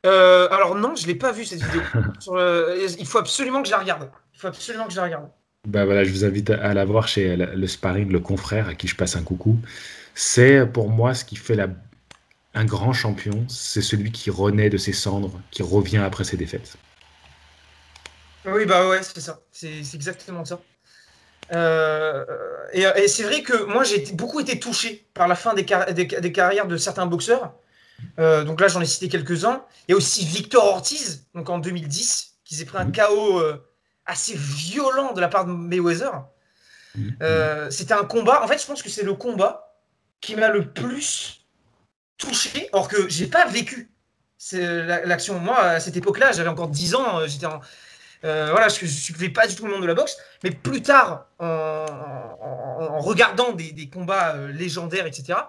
Alors non, je l'ai pas vu cette vidéo. Il faut absolument que je la regarde. Bah voilà, je vous invite à la voir chez Le Sparring, le confrère à qui je passe un coucou. C'est pour moi ce qui fait un grand champion, c'est celui qui renaît de ses cendres, qui revient après ses défaites. Oui, bah ouais, c'est ça. C'est exactement ça. Et c'est vrai que moi, j'ai beaucoup été touché par la fin des carrières de certains boxeurs. Donc là, j'en ai cité quelques-uns. Il y a aussi Victor Ortiz, donc en 2010, qui s'est pris un KO assez violent de la part de Mayweather. C'était un combat. En fait, je pense que c'est le combat qui m'a le plus touché, alors que j'ai pas vécu l'action. Moi, à cette époque-là, j'avais encore 10 ans. Voilà, je ne suivais pas du tout le monde de la boxe, mais plus tard, en regardant des combats légendaires, etc.,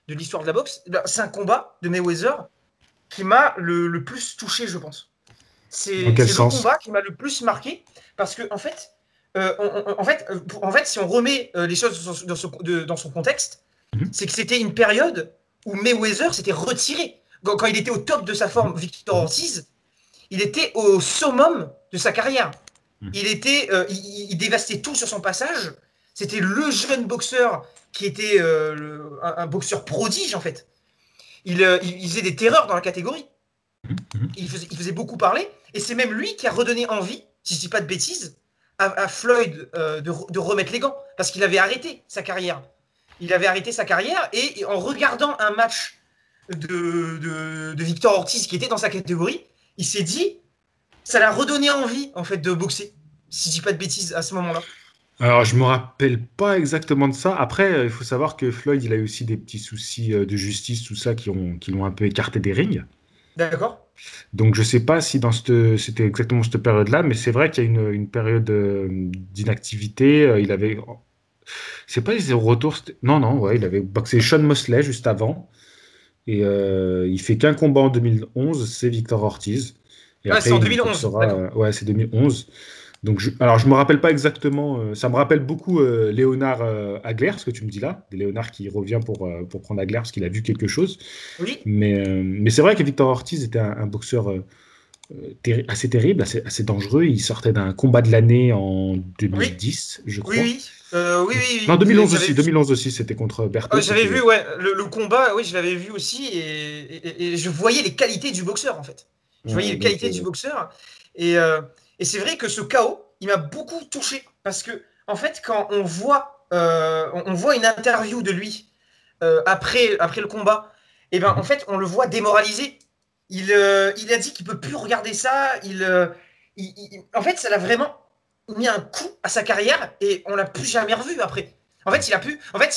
de l'histoire de la boxe, c'est un combat de Mayweather qui m'a le plus touché, je pense. C'est le combat qui m'a le plus marqué, parce que en fait, si on remet les choses dans son contexte, c'est que c'était une période où Mayweather s'était retiré. Quand il était au top de sa forme, Victor Ortiz, il était au summum de sa carrière. Il dévastait tout sur son passage. C'était le jeune boxeur qui était un boxeur prodige, en fait. Il faisait des terreurs dans la catégorie. Il faisait beaucoup parler. Et c'est même lui qui a redonné envie, si je ne dis pas de bêtises, à Floyd de remettre les gants. Parce qu'il avait arrêté sa carrière. Et en regardant un match de Victor Ortiz qui était dans sa catégorie, il s'est dit, ça l'a redonné envie en fait de boxer, si je dis pas de bêtises à ce moment-là. Alors je me rappelle pas exactement de ça. Après, il faut savoir que Floyd, il a eu aussi des petits soucis de justice, tout ça, qui l'ont un peu écarté des rings. D'accord. Donc je sais pas si c'était exactement cette période-là, mais c'est vrai qu'il y a une période d'inactivité. Il avait, c'est pas les retours, non, ouais, il avait boxé Sean Mosley juste avant. Et il fait qu'un combat en 2011, c'est Victor Ortiz. Et après, c'est en 2011. Ouais, c'est 2011. Donc, alors, je me rappelle pas exactement. Ça me rappelle beaucoup Léonard Agler, ce que tu me dis là. Léonard qui revient pour prendre Agler parce qu'il a vu quelque chose. Oui. Mais c'est vrai que Victor Ortiz était un boxeur assez terrible, assez dangereux. Il sortait d'un combat de l'année en 2010, je crois. Oui. Non, 2011 aussi, c'était contre Berthaud. J'avais vu, ouais, le combat, oui, je l'avais vu aussi, et je voyais les qualités du boxeur, en fait. Du boxeur, et c'est vrai que ce KO, il m'a beaucoup touché, parce que, en fait, quand on voit une interview de lui après le combat, et ben, en fait, on le voit démoralisé. Il a dit qu'il peut plus regarder ça, en fait, ça l'a vraiment mis un coup à sa carrière et on l'a plus jamais revu après. En fait,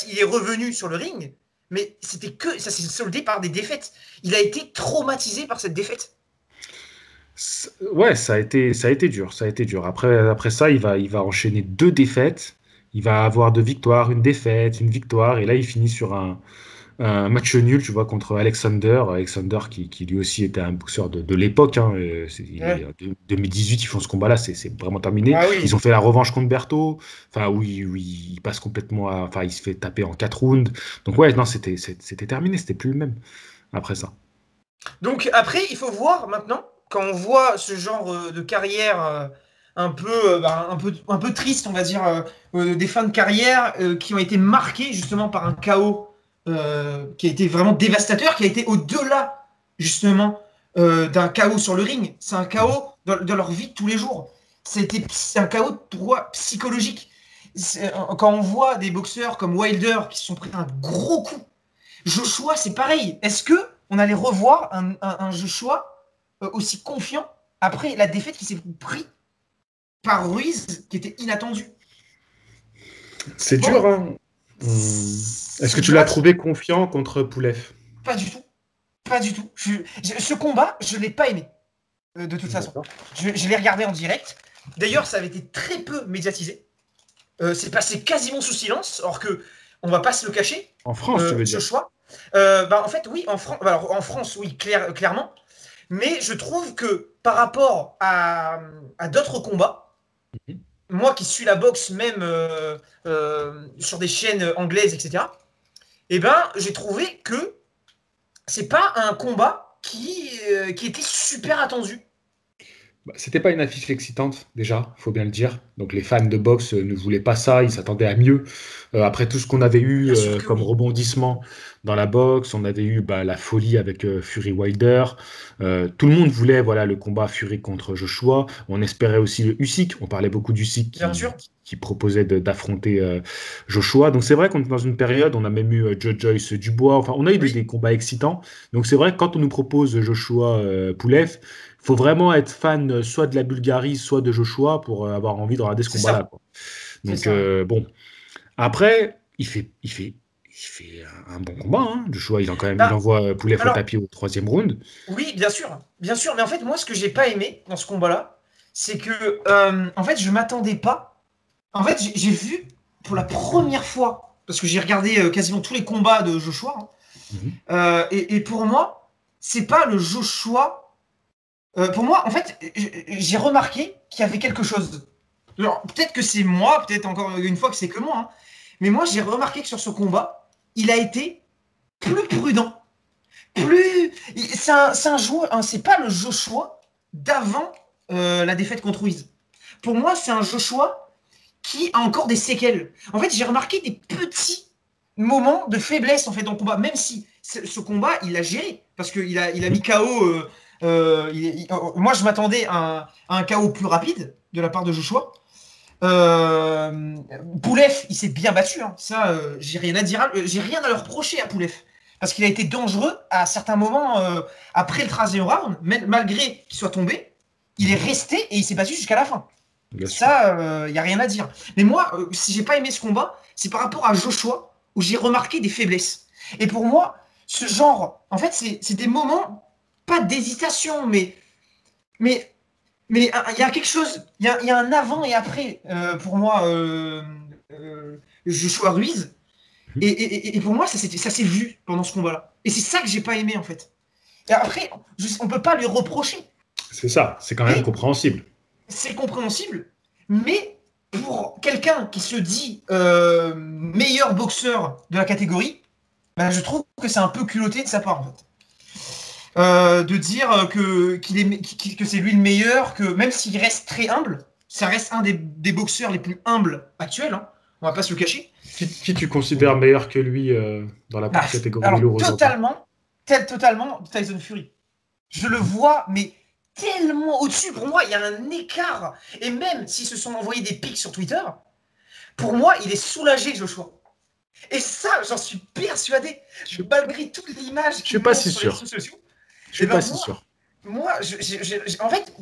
il est revenu sur le ring, mais ça s'est soldé par des défaites. Il a été traumatisé par cette défaite. Ouais, ça a été dur, Après ça, il va enchaîner 2 défaites. Il va avoir 2 victoires, une défaite, une victoire, et là, il finit sur un match nul, tu vois, contre Alexander qui lui aussi était un boxeur de l'époque. Hein. 2018, ils font ce combat-là, c'est vraiment terminé. Ah oui. Ils ont fait la revanche contre Berthaud, enfin oui, il passe complètement, enfin il se fait taper en 4 rounds. Donc ouais, non, c'était terminé, c'était plus le même après ça. Donc après, il faut voir maintenant, quand on voit ce genre de carrière un peu triste, on va dire, des fins de carrière qui ont été marquées justement par un chaos qui a été vraiment dévastateur, qui a été au-delà justement d'un chaos sur le ring. C'est un chaos dans leur vie de tous les jours. C'est un chaos psychologique. Quand on voit des boxeurs comme Wilder qui se sont pris un gros coup, Joshua, c'est pareil. Est-ce que on allait revoir un Joshua aussi confiant après la défaite qui s'est pris par Ruiz, qui était inattendu? C'est dur, hein. Est-ce que tu l'as trouvé confiant contre Poulev? Pas du tout. Ce combat, je ne l'ai pas aimé. De toute façon. Je l'ai regardé en direct. D'ailleurs, ça avait été très peu médiatisé. C'est passé quasiment sous silence, alors que on va pas se le cacher. En France, tu veux dire? Ce choix. En fait, oui, en France, oui, clairement. Mais je trouve que par rapport à d'autres combats, Mhm. moi qui suis la boxe même sur des chaînes anglaises, etc., eh ben, j'ai trouvé que c'est pas un combat qui était super attendu. Bah, c'était pas une affiche excitante, déjà, faut bien le dire. Donc les fans de boxe ne voulaient pas ça, ils s'attendaient à mieux. Après tout ce qu'on avait eu Bien sûr que comme oui. rebondissement dans la boxe, on avait eu la folie avec Fury Wilder. Tout le monde voulait voilà, le combat Fury contre Joshua. On espérait aussi le Usyk. On parlait beaucoup d'Usyk Bien sûr. qui proposait d'affronter Joshua. Donc c'est vrai qu'on est dans une période, on a même eu Joyce Dubois. Enfin, on a eu Oui, des combats excitants. Donc c'est vrai que quand on nous propose Joshua Pulev, faut vraiment être fan soit de la Bulgarie, soit de Joshua pour avoir envie de regarder ce c'est combat-là, ça. quoi. C'est Donc ça. bon, après, il fait un bon combat, hein. Joshua, il Bah, envoie Poulev au alors, tapis au troisième round. oui, bien sûr. Bien sûr. Mais en fait, moi, ce que j'ai pas aimé dans ce combat-là, c'est que, en fait, je m'attendais pas. En fait, j'ai vu pour la première fois, parce que j'ai regardé quasiment tous les combats de Joshua, hein, Mhm. et pour moi, c'est pas le Joshua. Pour moi, en fait, j'ai remarqué qu'il y avait quelque chose. Alors, peut-être que c'est moi, peut-être encore une fois que c'est que moi, hein, mais moi, j'ai remarqué que sur ce combat, il a été plus prudent. C'est un joueur, hein, c'est pas le Joshua d'avant la défaite contre Wiz. Pour moi, c'est un Joshua qui a encore des séquelles. En fait, j'ai remarqué des petits moments de faiblesse en fait dans le combat, même si ce combat, il l'a géré parce qu'il a mis KO. Moi, je m'attendais à un KO plus rapide de la part de Joshua. Poulev, il s'est bien battu. Hein. Ça, j'ai rien à dire. J'ai rien à le reprocher à Poulev. Parce qu'il a été dangereux à certains moments après le 13e round, malgré qu'il soit tombé, il est Mhm. resté et il s'est battu jusqu'à la fin. Bien sûr. Ça, il n'y a rien à dire. Mais moi, si j'ai pas aimé ce combat, c'est par rapport à Joshua, où j'ai remarqué des faiblesses. Et pour moi, ce genre, en fait, c'est des moments, pas d'hésitation, mais il y a quelque chose, il y a un avant et après pour moi, Joshua Ruiz. Mhm. Et pour moi, ça s'est vu pendant ce combat-là. Et c'est ça que j'ai pas aimé en fait. Et après, on peut pas lui reprocher. C'est ça, c'est quand même Mais compréhensible. c'est compréhensible. Mais pour quelqu'un qui se dit meilleur boxeur de la catégorie, bah, je trouve que c'est un peu culotté de sa part en fait. De dire que c'est lui le meilleur, que même s'il reste très humble, ça reste un des boxeurs les plus humbles actuels, hein, on va pas se le cacher. Qui tu considères meilleur que lui dans la Bah, catégorie alors lourd aujourd'hui? totalement Tyson Fury. Je le vois, mais tellement au-dessus. Pour moi, il y a un écart. Et même s'ils se sont envoyés des pics sur Twitter, pour moi, il est soulagé, Joshua. Et ça, j'en suis persuadé, Je, malgré toute l'image je suis qu'il pas montre si sur les sûr. réseaux sociaux. Je Et suis pas ben si sûr. moi, en fait,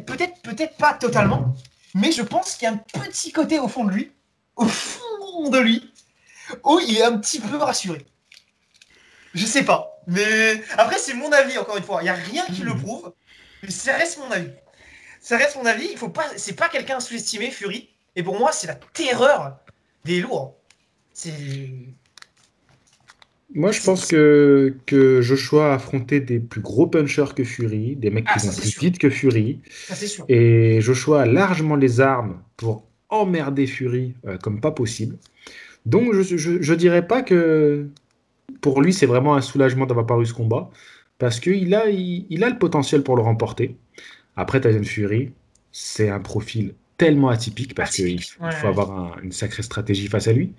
peut-être pas totalement, mais je pense qu'il y a un petit côté au fond de lui, où il est un petit peu rassuré. Je sais pas. Mais après, c'est mon avis, encore une fois. Il n'y a rien qui le prouve. Mais ça reste mon avis. Ça reste mon avis. Il faut pas, c'est pas quelqu'un à sous-estimer, Fury. Et pour moi, c'est la terreur des lourds. C'est. Moi, je pense que Joshua a affronté des plus gros punchers que Fury, des mecs qui Ah, ça vont c'est plus sûr. vite que Fury. Ça c'est sûr. Et Joshua a largement les armes pour emmerder Fury comme pas possible. Donc, je dirais pas que pour lui, c'est vraiment un soulagement d'avoir paru ce combat, parce qu'il a le potentiel pour le remporter. Après, Tyson Fury, c'est un profil tellement atypique, parce qu'il Atypique. Ouais, il faut ouais. avoir une sacrée stratégie face à lui.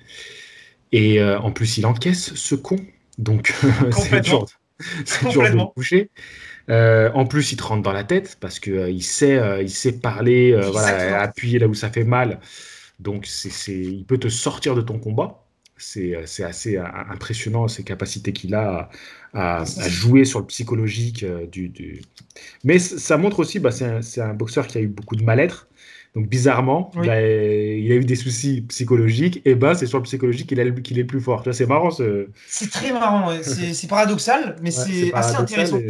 Et en plus, il encaisse ce con. Donc, c'est dur, Complètement. c'est dur de le Complètement. coucher. En plus, il te rentre dans la tête parce que il sait parler, voilà, Exactement. appuyer là où ça fait mal. Donc, il peut te sortir de ton combat. C'est assez impressionnant ces capacités qu'il a Ça à c'est sûr. jouer sur le psychologique Mais ça montre aussi, c'est un boxeur qui a eu beaucoup de mal-être. Donc bizarrement, Oui. il a eu des soucis psychologiques. Et ben, c'est sur le psychologique qu'il est le plus fort. Tu vois, c'est marrant ce. C'est très marrant. Ouais. C'est paradoxal, mais Ouais, c'est c'est assez paradoxal. intéressant.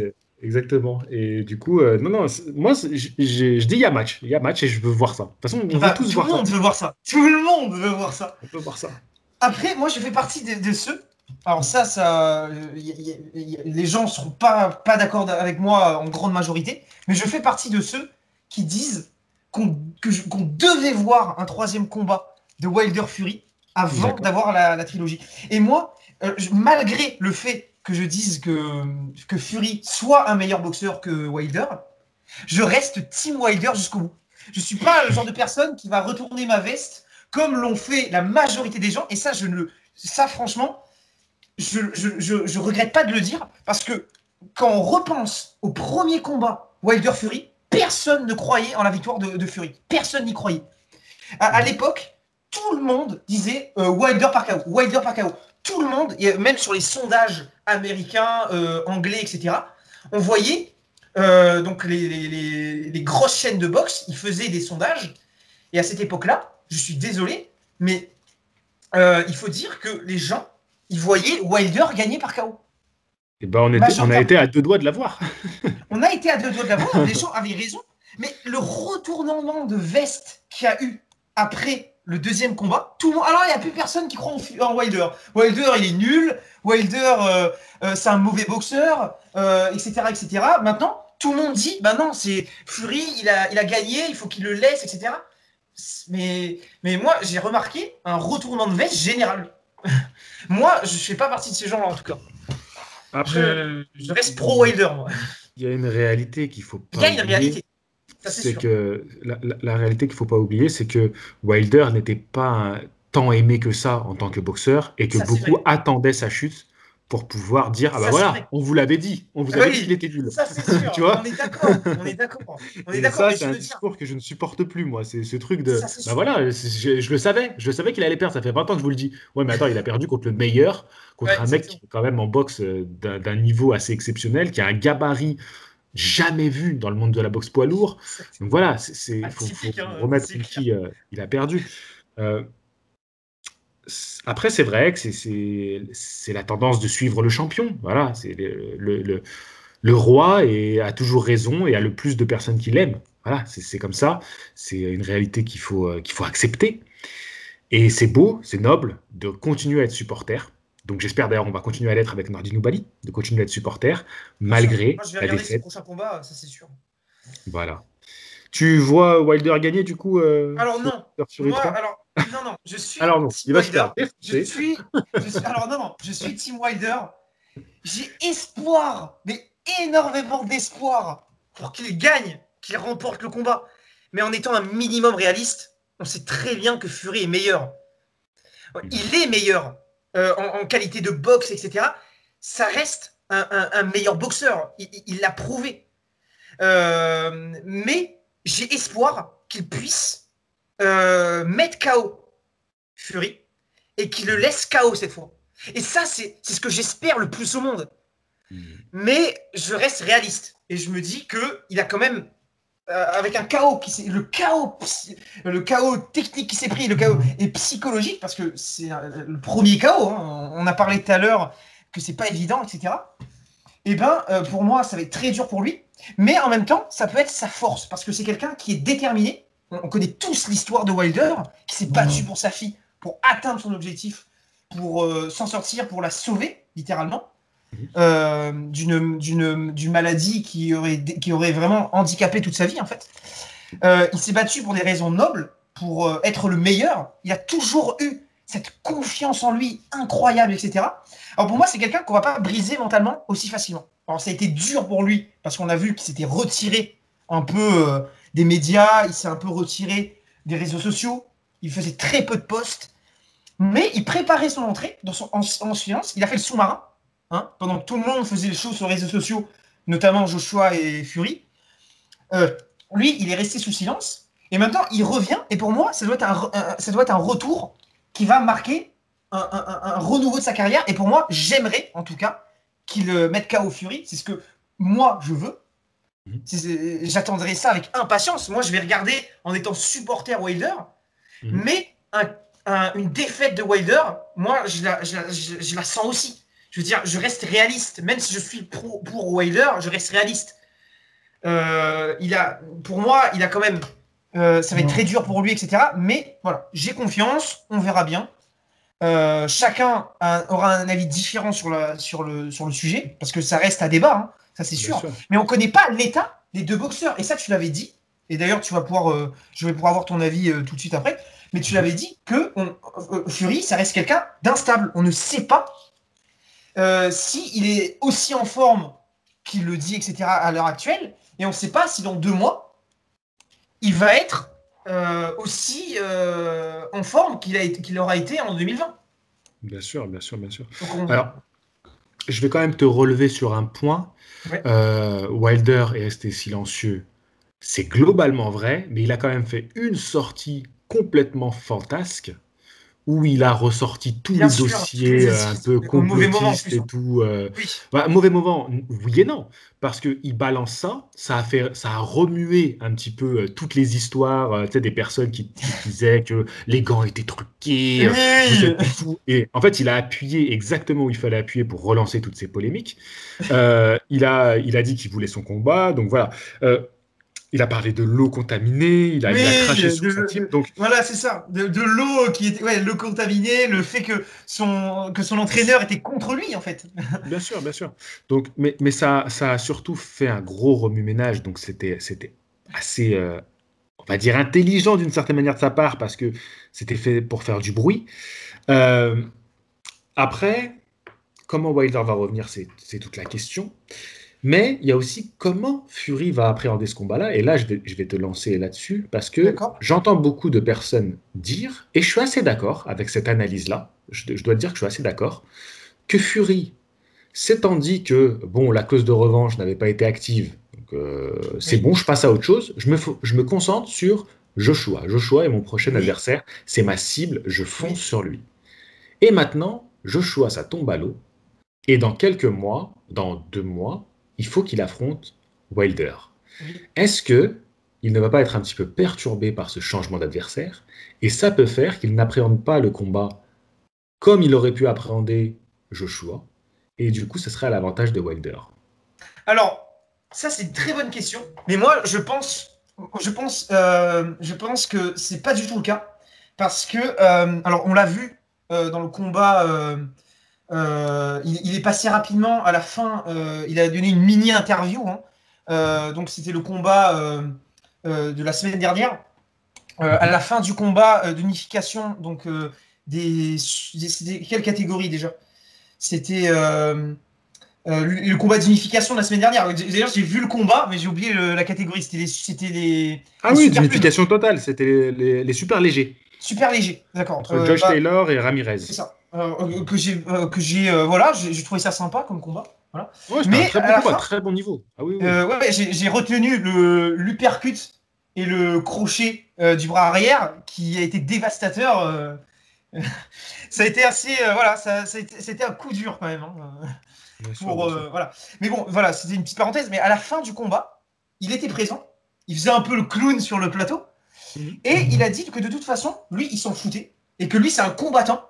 Exactement. Et du coup, non, non, moi, je dis il y a match. Il y a match et je veux voir ça. De toute façon, on veut Bah, tous tout voir le ça. monde veut voir ça. Tout le monde veut voir ça. On peut voir ça. Après, moi, je fais partie de ceux. Alors les gens ne seront pas d'accord avec moi en grande majorité, mais je fais partie de ceux qui disent qu'on devait voir un troisième combat de Wilder Fury avant D'accord. d'avoir la trilogie. Et moi, malgré le fait que je dise que Fury soit un meilleur boxeur que Wilder, je reste Team Wilder jusqu'au bout. Je ne suis pas le genre de personne qui va retourner ma veste comme l'ont fait la majorité des gens. Et ça franchement, je regrette pas de le dire parce que quand on repense au premier combat Wilder-Fury, personne ne croyait en la victoire de Fury. Personne n'y croyait. À l'époque, tout le monde disait Wilder par KO. Wilder par KO. Tout le monde, même sur les sondages américains, anglais, etc., on voyait donc les grosses chaînes de boxe, ils faisaient des sondages. Et à cette époque-là, je suis désolé, mais il faut dire que les gens, ils voyaient Wilder gagner par KO. Et ben on a été à 2 doigts de l'avoir. On a été à 2 doigts de l'avoir, les gens avaient raison, mais le retournement de veste qu'il y a eu après le deuxième combat, tout le monde. Alors, il n'y a plus personne qui croit en Wilder. Wilder, il est nul. Wilder, c'est un mauvais boxeur, etc., etc. Maintenant, tout le monde dit, bah non, c'est Fury, il a gagné, il faut qu'il le laisse, etc. Mais moi, j'ai remarqué un retournement de veste général. Moi, je ne fais pas partie de ces gens-là, en tout cas. Après, Je reste pro-Wilder, moi. il y a une réalité qu'il ne faut Il y pas a une oublier. réalité. Ça, c'est C'est sûr. que la réalité qu'il ne faut pas oublier, c'est que Wilder n'était pas tant aimé que ça en tant que boxeur et que Ça, c'est beaucoup vrai. attendaient sa chute pour pouvoir dire ah bah Ça, c'est voilà, vrai. on vous l'avait dit, on vous avait dit qu'il Oui, était nul. ça, c'est Tu sûr. vois? On est d'accord. On est d'accord. On est Et d'accord. ça, Mais c'est je un veux dire, discours que je ne supporte plus, moi. C'est ce truc de ça, c'est bah sûr. voilà, je le savais qu'il allait perdre, ça fait 20 ans que je vous le dis. Ouais, mais attends, il a perdu contre le meilleur, Ouais, contre un mec qui exactement. est quand même en boxe d'un niveau assez exceptionnel, qui a un gabarit jamais vu dans le monde de la boxe poids lourd. Donc Exactement. voilà, Ah, faut typique, hein, remettre c'est contre clair. qui il a perdu. Euh, Après, c'est vrai que c'est la tendance de suivre le champion. Voilà, c'est le roi a toujours raison et a le plus de personnes qui l'aiment. Voilà, c'est comme ça. C'est une réalité qu'il faut accepter. Et c'est beau, c'est noble de continuer à être supporter. Donc j'espère d'ailleurs on va continuer à l'être avec Nordin Nubali, de continuer à être supporter Bien sûr. malgré Moi, je vais la regarder ses défaite. prochains combats, ça, c'est sûr. Voilà. Tu vois Wilder gagner du coup Alors, sur non. Fury Moi, 3? alors, non, non. Je Alors suis non, Team il va se Wilder. faire défoncer. Alors, non, non. Je suis Team Wilder. J'ai espoir, mais énormément d'espoir pour qu'il gagne, qu'il remporte le combat. Mais en étant un minimum réaliste, on sait très bien que Fury est meilleur. Il est meilleur en qualité de boxe, etc. Ça reste un meilleur boxeur. Il l'a prouvé. Mais j'ai espoir qu'il puisse mettre KO Fury et qu'il le laisse KO cette fois. Et ça, c'est ce que j'espère le plus au monde. Mais je reste réaliste. Et je me dis qu'il a quand même avec un chaos le chaos technique qui s'est pris, le chaos et psychologique parce que c'est le premier chaos. Hein. On a parlé tout à l'heure que c'est pas évident, etc. Et ben pour moi ça va être très dur pour lui, mais en même temps ça peut être sa force parce que c'est quelqu'un qui est déterminé. On connaît tous l'histoire de Wilder qui s'est battu pour sa fille, pour atteindre son objectif, pour s'en sortir, pour la sauver littéralement d'une maladie qui aurait vraiment handicapé toute sa vie en fait. Il s'est battu pour des raisons nobles, pour être le meilleur. Il a toujours eu cette confiance en lui incroyable, etc. Alors pour moi, c'est quelqu'un qu'on va pas briser mentalement aussi facilement. Alors ça a été dur pour lui parce qu'on a vu qu'il s'était retiré un peu des médias, il s'est un peu retiré des réseaux sociaux, il faisait très peu de posts, mais il préparait son entrée en silence. Il a fait le sous-marin. Hein, pendant que tout le monde faisait les choses sur les réseaux sociaux, notamment Joshua et Fury, lui, il est resté sous silence. Et maintenant, il revient. Et pour moi, ça doit être un retour qui va marquer un renouveau de sa carrière. Et pour moi, j'aimerais, en tout cas, qu'il mette KO Fury. C'est ce que moi, je veux. J'attendrai ça avec impatience. Moi, je vais regarder en étant supporter Wilder. Mais une défaite de Wilder, moi, je la sens aussi. Je veux dire, je reste réaliste. Même si je suis pour Wilder, je reste réaliste. Pour moi, il a quand même. Ça va être très dur pour lui, etc. Mais voilà, j'ai confiance. On verra bien. Chacun aura un avis différent sur le sujet, parce que ça reste à débat, hein, ça c'est sûr. Mais on ne connaît pas l'état des deux boxeurs. Et ça, tu l'avais dit. Et d'ailleurs, je vais pouvoir avoir ton avis tout de suite après. Mais tu l'avais dit que Fury, ça reste quelqu'un d'instable. On ne sait pas s'il est aussi en forme qu'il le dit, etc. à l'heure actuelle. Et on ne sait pas si dans 2 mois, il va être aussi en forme qu'il aura été en 2020. Bien sûr, bien sûr, bien sûr. Alors, je vais quand même te relever sur un point. Ouais. Wilder est resté silencieux. C'est globalement vrai, mais il a quand même fait une sortie complètement fantasque où il a ressorti tous les dossiers un peu complotistes et tout. Mauvais moment, oui et non, parce qu'il balance ça a remué un petit peu toutes les histoires des personnes qui disaient que les gants étaient truqués, vous êtes fous. Et en fait, il a appuyé exactement où il fallait appuyer pour relancer toutes ces polémiques. Il a dit qu'il voulait son combat, donc voilà. Il a parlé de l'eau contaminée, il a craché sur sa team. Donc... Voilà, c'est ça. De l'eau qui était, l'eau contaminée, le fait que son entraîneur était contre lui, en fait. Bien sûr, bien sûr. Donc, mais ça a surtout fait un gros remue-ménage. Donc, c'était assez, on va dire, intelligent d'une certaine manière de sa part, parce que c'était fait pour faire du bruit. Après, comment Wilder va revenir, c'est toute la question. Mais il y a aussi comment Fury va appréhender ce combat-là. Et là, je vais te lancer là-dessus parce que j'entends beaucoup de personnes dire, et je suis assez d'accord avec cette analyse-là, je dois te dire que je suis assez d'accord, que Fury, s'étant dit que bon, la clause de revanche n'avait pas été active, donc c'est bon, je passe à autre chose, je me concentre sur Joshua. Joshua est mon prochain adversaire, c'est ma cible, je fonce sur lui. Et maintenant, Joshua, ça tombe à l'eau. Et dans quelques mois, dans 2 mois, il faut qu'il affronte Wilder. Est-ce qu'il ne va pas être un petit peu perturbé par ce changement d'adversaire? Et ça peut faire qu'il n'appréhende pas le combat comme il aurait pu appréhender Joshua. Et du coup, ce serait à l'avantage de Wilder. Alors, ça, c'est une très bonne question. Mais moi, je pense que c'est pas du tout le cas. Parce que, alors, on l'a vu dans le combat... il est passé rapidement à la fin. Il a donné une mini interview. Donc c'était le combat de la semaine dernière. À la fin du combat d'unification, donc c'était quelle catégorie déjà? C'était le combat d'unification de la semaine dernière. D'ailleurs, j'ai vu le combat, mais j'ai oublié la catégorie. C'était les ah oui, d'unification totale. C'était les super légers. Super légers, d'accord. Entre Josh Taylor et Ramirez. C'est ça. Voilà, j'ai trouvé ça sympa comme combat. Voilà. Ouais, c'était un très bon combat, très bon niveau. Ah oui, oui. J'ai retenu l'uppercut et le crochet du bras arrière qui a été dévastateur. Ça a été assez, c'était un coup dur quand même. Voilà. Mais bon, voilà, c'était une petite parenthèse. Mais à la fin du combat, il était présent. Il faisait un peu le clown sur le plateau. Et il a dit que de toute façon, lui, il s'en foutait. Et que lui, c'est un combattant.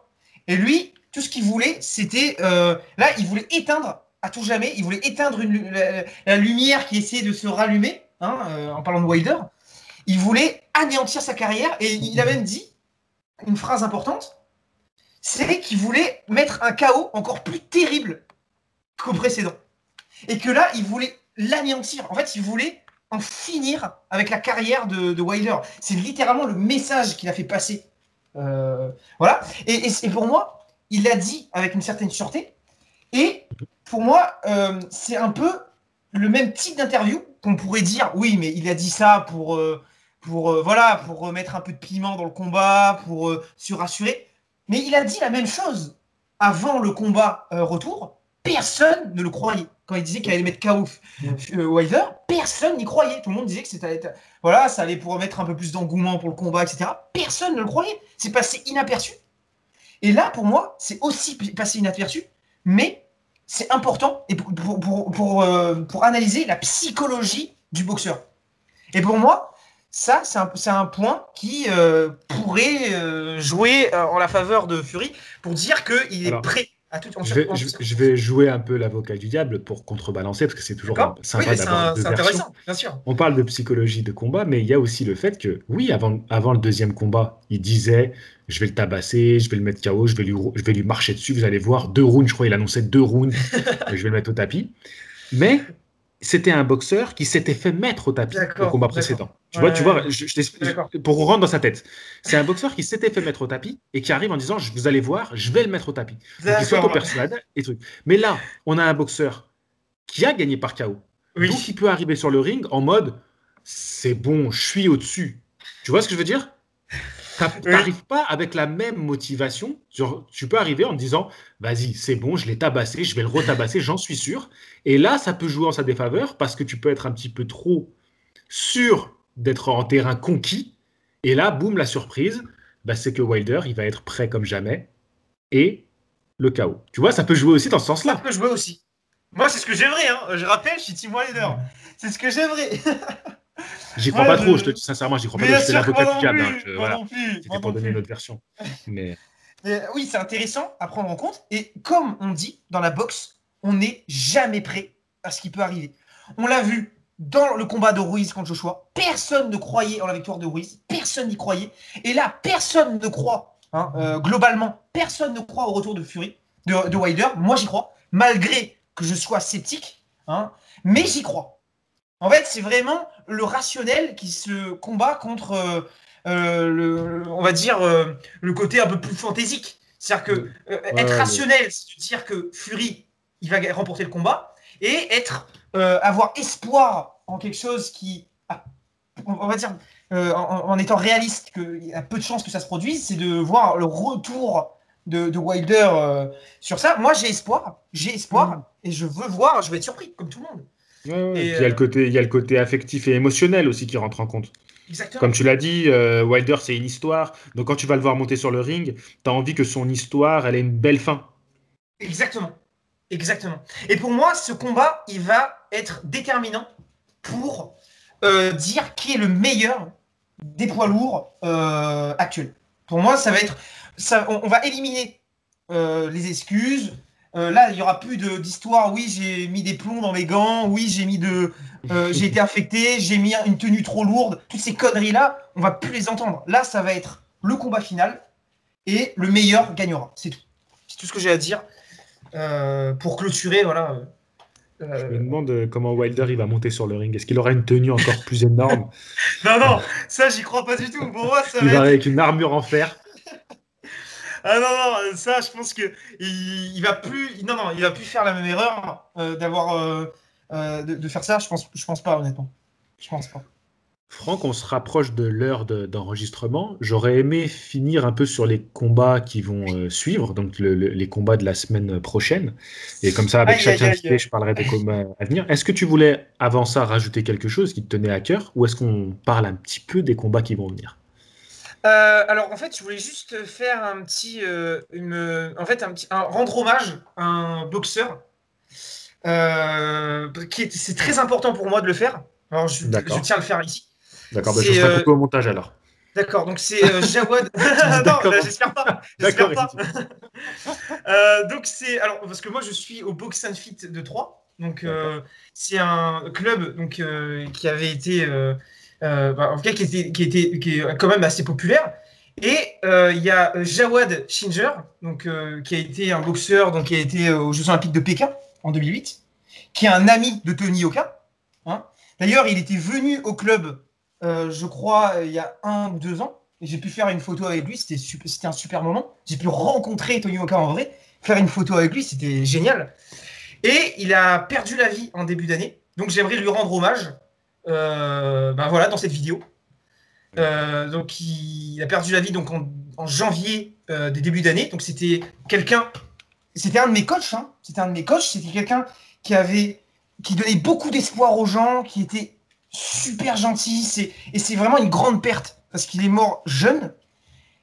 Et lui, tout ce qu'il voulait, c'était... là, il voulait éteindre, à tout jamais, il voulait éteindre la lumière qui essayait de se rallumer, en parlant de Wilder. Il voulait anéantir sa carrière. Et il a même dit une phrase importante, c'est qu'il voulait mettre un chaos encore plus terrible qu'au précédent. Et que là, il voulait l'anéantir. En fait, il voulait en finir avec la carrière de Wilder. C'est littéralement le message qu'il a fait passer. Voilà. Et pour moi, il l'a dit avec une certaine sûreté. Et pour moi, c'est un peu le même type d'interview qu'on pourrait dire, oui, mais il a dit ça pour remettre un peu de piment dans le combat, pour se rassurer. Mais il a dit la même chose avant le combat retour. Personne ne le croyait. Quand il disait qu'il allait mettre KO Wilder, personne n'y croyait. Tout le monde disait que ça allait pour mettre un peu plus d'engouement pour le combat, etc. Personne ne le croyait. C'est passé inaperçu. Et là, pour moi, c'est aussi passé inaperçu, mais c'est important et pour analyser la psychologie du boxeur. Et pour moi, ça, c'est un point qui pourrait jouer en la faveur de Fury pour dire qu'il est prêt Je vais jouer un peu l'avocat du diable pour contrebalancer, parce que c'est toujours sympa d'avoir deux versions. Bien sûr. On parle de psychologie de combat, mais il y a aussi le fait que, oui, avant le deuxième combat, il disait, je vais le tabasser, je vais le mettre KO, je vais lui marcher dessus, vous allez voir, 2 rounds, je crois, il annonçait 2 rounds, je vais le mettre au tapis. Mais c'était un boxeur qui s'était fait mettre au tapis au combat précédent. Tu vois, pour rentrer dans sa tête. C'est un boxeur qui s'était fait mettre au tapis et qui arrive en disant, vous allez voir, je vais le mettre au tapis. Donc il s'auto-persuade et truc. Mais là, on a un boxeur qui a gagné par KO. Oui. Donc il peut arriver sur le ring en mode, c'est bon, je suis au-dessus. Tu vois ce que je veux dire? T'arrives pas avec la même motivation. Tu peux arriver en te disant, vas-y, c'est bon, je l'ai tabassé, je vais le retabasser, j'en suis sûr. Et là, ça peut jouer en sa défaveur parce que tu peux être un petit peu trop sûr d'être en terrain conquis. Et là, boum, la surprise, c'est que Wilder, il va être prêt comme jamais. Et le KO. Tu vois, ça peut jouer aussi dans ce sens-là. Ça peut jouer aussi. Moi, c'est ce que j'aimerais. Hein. Je rappelle, je suis Team Wilder. C'est ce que j'aimerais. J'y crois pas trop, je te dis sincèrement, j'y crois pas trop. Je fais l'avocat du diable. Voilà. C'était pour donner notre version. Mais oui, c'est intéressant à prendre en compte. Et comme on dit dans la boxe, on n'est jamais prêt à ce qui peut arriver. On l'a vu dans le combat de Ruiz contre Joshua. Personne ne croyait en la victoire de Ruiz. Personne n'y croyait. Et là, personne ne croit. Globalement, personne ne croit au retour de Fury, de Wilder. Moi, j'y crois, malgré que je sois sceptique. Mais j'y crois. En fait, c'est vraiment le rationnel qui se combat contre, on va dire, le côté un peu plus fantaisique. C'est-à-dire que être rationnel, c'est de dire que Fury, il va remporter le combat, et avoir espoir en quelque chose qui, on va dire, en étant réaliste, qu'il y a peu de chances que ça se produise, c'est de voir le retour de Wilder sur ça. Moi, j'ai espoir, et je veux voir, je vais être surpris, comme tout le monde. Ouais. Et il y a le côté affectif et émotionnel aussi qui rentre en compte. Exactement. Comme tu l'as dit, Wilder, c'est une histoire. Donc quand tu vas le voir monter sur le ring, tu as envie que son histoire, elle ait une belle fin. Exactement. Et pour moi, ce combat, il va être déterminant pour dire qui est le meilleur des poids lourds actuels. Pour moi, ça va être... on va éliminer les excuses. Là, il n'y aura plus d'histoire. Oui, j'ai mis des plombs dans mes gants. Oui, j'ai été affecté. J'ai mis une tenue trop lourde. Toutes ces conneries-là, on va plus les entendre. Là, ça va être le combat final et le meilleur gagnera. C'est tout. C'est tout ce que j'ai à dire pour clôturer. Voilà. Je me demande comment Wilder il va monter sur le ring. Est-ce qu'il aura une tenue encore plus énorme? Non, ça, j'y crois pas du tout. Pour moi, ça il va avec une armure en fer. Ah non, ça, je pense que il va plus faire la même erreur de faire ça. Je pense pas, honnêtement. Je pense pas. Franck, on se rapproche de l'heure d'enregistrement. J'aurais aimé finir un peu sur les combats qui vont suivre, donc les combats de la semaine prochaine. Et comme ça, avec chaque invité, je parlerai des combats à venir. Est-ce que tu voulais, avant ça, rajouter quelque chose qui te tenait à cœur, ou est-ce qu'on parle un petit peu des combats qui vont venir? Alors en fait, je voulais juste faire un petit, rendre hommage à un boxeur. C'est très important pour moi de le faire. Alors je tiens à le faire ici. D'accord, je ferai couper au montage alors. D'accord, donc c'est Jawad. Non, là, j'espère pas. J'espère pas. Donc c'est parce que moi je suis au Box and Fit de Troyes. Donc c'est un club qui avait été en tout cas qui est quand même assez populaire. Et il y a Jawad Shinger, qui a été un boxeur, qui a été aux Jeux Olympiques de Pékin en 2008, qui est un ami de Tony Yoka. D'ailleurs, il était venu au club, je crois, il y a 1 ou 2 ans. Et j'ai pu faire une photo avec lui, c'était un super moment. J'ai pu rencontrer Tony Yoka en vrai, faire une photo avec lui, c'était génial. Et il a perdu la vie en début d'année. Donc j'aimerais lui rendre hommage. Voilà, dans cette vidéo. Donc il a perdu la vie en janvier des débuts d'année. Donc c'était un de mes coachs. C'était quelqu'un qui donnait beaucoup d'espoir aux gens, qui était super gentil. Et c'est vraiment une grande perte parce qu'il est mort jeune.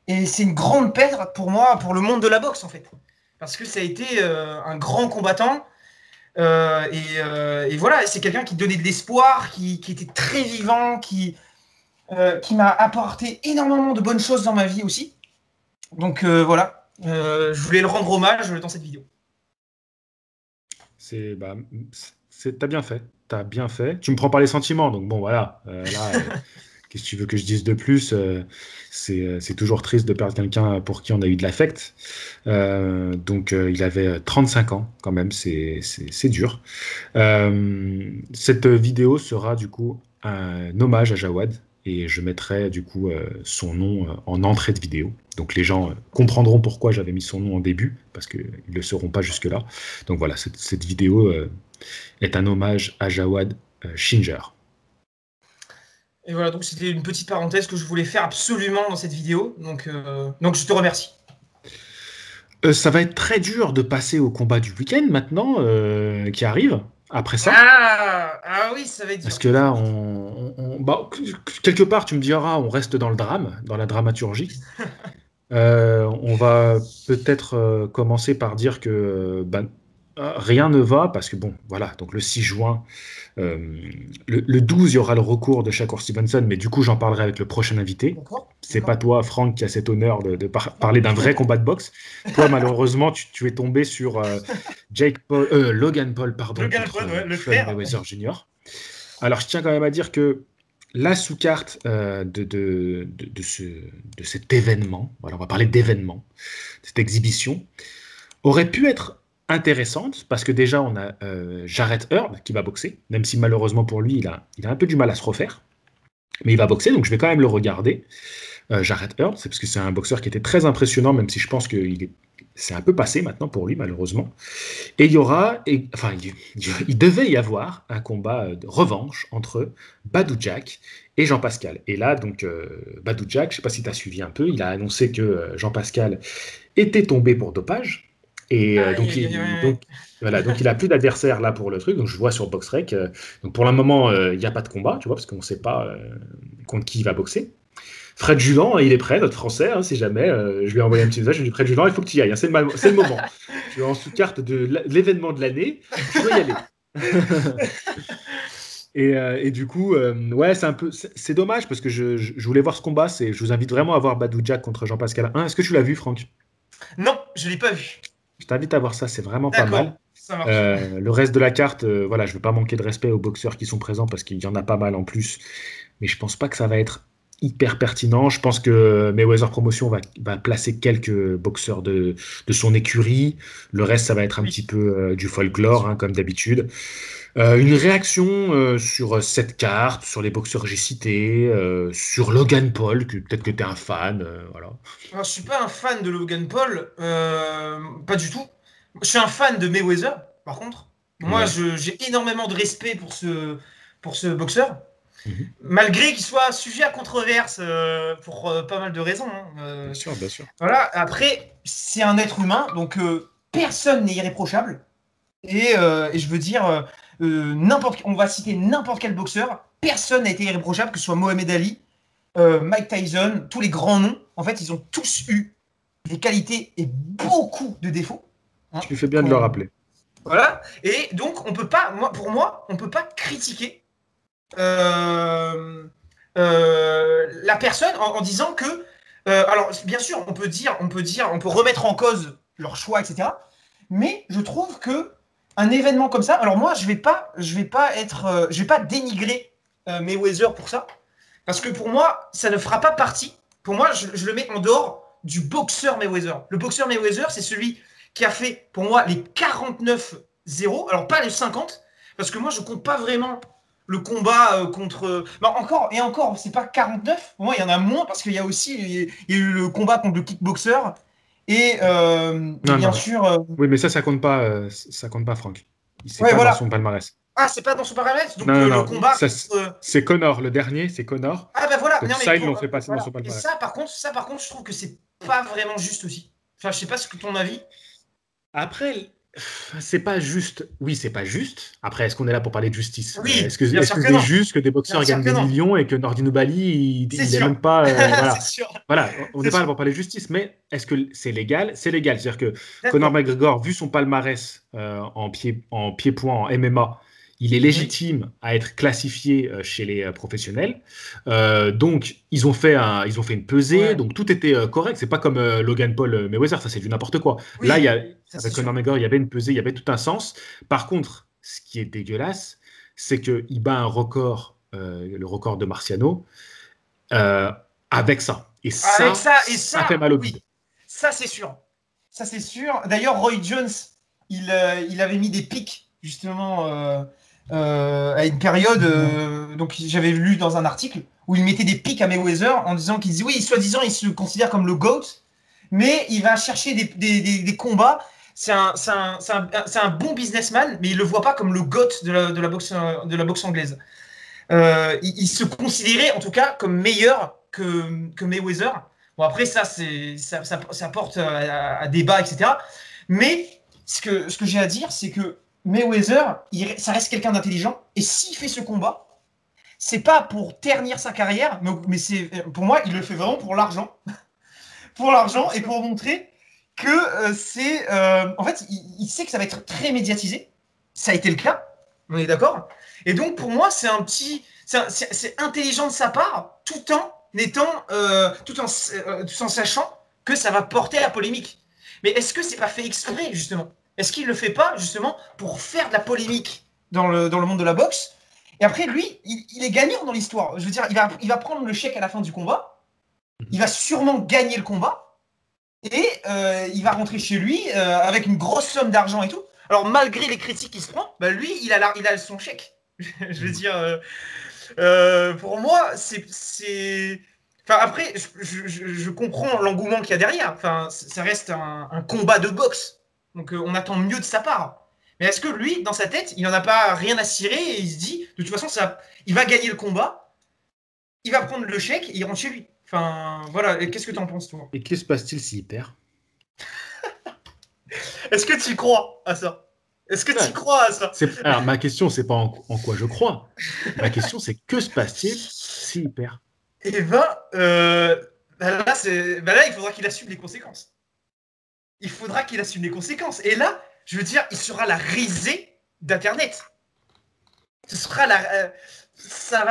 Et c'est une grande perte pour moi, pour le monde de la boxe en fait, parce que ça a été un grand combattant. Et voilà, c'est quelqu'un qui donnait de l'espoir, qui était très vivant, qui m'a apporté énormément de bonnes choses dans ma vie aussi. Donc voilà, je voulais le rendre hommage dans cette vidéo. T'as bien fait. T'as bien fait. Tu me prends par les sentiments, donc bon, voilà. Là, qu'est-ce que tu veux que je dise de plus? C'est toujours triste de perdre quelqu'un pour qui on a eu de l'affect. Donc, il avait 35 ans, quand même, c'est dur. Cette vidéo sera du coup un hommage à Jawad et je mettrai du coup son nom en entrée de vidéo. Donc les gens comprendront pourquoi j'avais mis son nom en début, parce qu'ils ne le sauront pas jusque-là. Donc voilà, cette vidéo est un hommage à Jawad Shinger. Et voilà, donc c'était une petite parenthèse que je voulais faire absolument dans cette vidéo. Donc je te remercie. Ça va être très dur de passer au combat du week-end maintenant, qui arrive, après ça. Ah oui, ça va être dur. Parce que là, quelque part, tu me diras, on reste dans le drame, dans la dramaturgie. On va peut-être commencer par dire que rien ne va, parce que bon, voilà, donc le 6 juin, le 12, il y aura le recours de Shakur Stevenson, mais du coup, j'en parlerai avec le prochain invité. C'est pas toi, Franck, qui a cet honneur de parler d'un vrai combat de boxe. Toi, malheureusement, tu es tombé sur Logan Paul, pardon, contre le Floyd frère. Mayweather Jr. Alors, je tiens quand même à dire que la sous-carte de cet événement, voilà, on va parler d'événement, cette exhibition, aurait pu être intéressante parce que déjà on a Jarrett Hurd qui va boxer, même si malheureusement pour lui il a un peu du mal à se refaire, mais il va boxer donc je vais quand même le regarder. Jarrett Hurd, c'est parce que c'est un boxeur qui était très impressionnant, même si je pense que c'est un peu passé maintenant pour lui malheureusement. Et il y aura, il devait y avoir un combat de revanche entre Badou Jack et Jean-Pascal. Et là, donc, Badou Jack, je ne sais pas si tu as suivi un peu, il a annoncé que Jean-Pascal était tombé pour dopage. Et voilà, donc il a plus d'adversaire là pour le truc. Donc je vois sur BoxRec. Donc pour le moment, il n'y a pas de combat, tu vois, parce qu'on ne sait pas contre qui il va boxer. Fred Julan, il est prêt, notre Français, hein, si jamais. Je lui ai envoyé un petit message, je lui ai dit Fred Julan, il faut que tu y ailles, hein, c'est le moment. Tu es en sous-carte de l'événement de l'année, tu dois y aller. Et du coup, ouais, c'est dommage parce que je voulais voir ce combat. Je vous invite vraiment à voir Badou Jack contre Jean-Pascal 1. Est-ce que tu l'as vu, Franck? Non, je ne l'ai pas vu. Je t'invite à voir ça, c'est vraiment pas mal. Ça marche. Le reste de la carte, voilà, je ne veux pas manquer de respect aux boxeurs qui sont présents parce qu'il y en a pas mal en plus. Mais je pense pas que ça va être hyper pertinent. Je pense que Mayweather Promotion va placer quelques boxeurs de son écurie. Le reste, ça va être un petit peu du folklore, hein, comme d'habitude. Une réaction sur cette carte, sur les boxeurs que j'ai cités, sur Logan Paul, que peut-être que tu es un fan. Voilà. Alors, je suis pas un fan de Logan Paul, pas du tout. Je suis un fan de Mayweather, par contre. Moi, Ouais. j'ai énormément de respect pour ce boxeur. Mhm. Malgré qu'il soit sujet à controverse pour pas mal de raisons. Hein. Bien sûr, bien sûr. Voilà, après, c'est un être humain, donc personne n'est irréprochable. Et je veux dire, on va citer n'importe quel boxeur, personne n'a été irréprochable, que ce soit Mohamed Ali, Mike Tyson, tous les grands noms. En fait, ils ont tous eu des qualités et beaucoup de défauts. Hein, Tu fais bien de le rappeler. Voilà. Et donc, pour moi, on peut pas critiquer la personne en disant que, alors bien sûr, on peut remettre en cause leur choix, etc. Mais je trouve que un événement comme ça, alors moi, je vais pas dénigrer Mayweather pour ça, parce que pour moi, ça ne fera pas partie. Pour moi, je le mets en dehors du boxeur Mayweather. Le boxeur Mayweather, c'est celui qui a fait, pour moi, les 49-0, alors pas les 50, parce que moi, je compte pas vraiment le combat contre. Encore, c'est pas 49. Pour moi, il y en a moins parce qu'il y a aussi il y a eu le combat contre le kickboxer. Et bien sûr. Oui, mais ça compte pas, Franck. C'est Ouais, pas voilà. dans son palmarès. Ah, c'est pas dans son palmarès. Donc Non, le combat. C'est Connor, le dernier, c'est Connor. Ah bah voilà. Donc Non, ça, ils l'ont fait passer voilà. dans son palmarès. Et ça, par contre, je trouve que c'est pas vraiment juste aussi. Enfin, je sais pas ce que ton avis. Après, c'est pas juste. Oui, c'est pas juste. Après, est-ce qu'on est là pour parler de justice? Oui, Est-ce que bien sûr que c'est non. juste que des boxeurs Bien sûr gagnent que des non. millions et que Nordino Bali, il est même pas. Voilà. C'est sûr. Voilà, on n'est pas là pour parler de justice, mais est-ce que c'est légal? C'est légal. C'est-à-dire que Conor McGregor, vu son palmarès en pied-point, en MMA, il est légitime à être classifié chez les professionnels. Donc, ils ont fait une pesée, Ouais. donc tout était correct. C'est pas comme Logan Paul Mayweather, ça c'est du n'importe quoi. Là, Oui, ça c'est avec sûr. Conor McGregor, il y avait une pesée, il y avait tout un sens. Par contre, ce qui est dégueulasse, c'est qu'il bat un record, le record de Marciano, euh, avec ça. Et Avec ça, ça, et ça fait ça, mal au bide. oui, ça c'est sûr. Ça c'est sûr. D'ailleurs, Roy Jones, il avait mis des pics, justement, à une période. Donc j'avais lu dans un article où il mettait des pics à Mayweather en disant qu'il disait, oui, soi-disant, il se considère comme le GOAT, mais il va chercher des combats. C'est un bon businessman, mais il le voit pas comme le GOAT de la boxe anglaise. Il se considérait en tout cas comme meilleur que Mayweather. Bon, après, ça porte à débat, etc. Mais ce que j'ai à dire, c'est que Mayweather, ça reste quelqu'un d'intelligent. Et s'il fait ce combat, c'est pas pour ternir sa carrière, mais pour moi, il le fait vraiment pour l'argent. Pour l'argent et pour montrer que en fait, il sait que ça va être très médiatisé. Ça a été le cas, on est d'accord. Et donc, pour moi, c'est intelligent de sa part, tout en sachant que ça va porter à la polémique. Mais est-ce que c'est pas fait exprès, justement? Est-ce qu'il le fait pas, justement, pour faire de la polémique dans le monde de la boxe? Et après, lui, il est gagnant dans l'histoire. Je veux dire, il va prendre le chèque à la fin du combat. Il va sûrement gagner le combat. Et il va rentrer chez lui avec une grosse somme d'argent et tout. Alors, malgré les critiques qu'il se prend, bah, lui, il a son chèque. Je veux dire, pour moi, Enfin, après, je comprends l'engouement qu'il y a derrière. Enfin, ça reste un combat de boxe. Donc, on attend mieux de sa part. Mais est-ce que lui, dans sa tête, il n'en a pas rien à cirer et il se dit, de toute façon, il va gagner le combat, il va prendre le chèque et il rentre chez lui. Enfin, voilà. Et qu'est-ce que tu en penses, toi? Et que se passe-t-il s'il perd? Est-ce que tu y crois à ça? Est-ce que tu y Ouais. crois à ça? Alors, ma question, c'est pas en quoi je crois. Ma question, c'est que se passe-t-il s'il perd? Eh ben, là, il faudra qu'il assume les conséquences. Il faudra qu'il assume les conséquences. Et là, je veux dire, il sera la risée d'Internet. Ce sera ça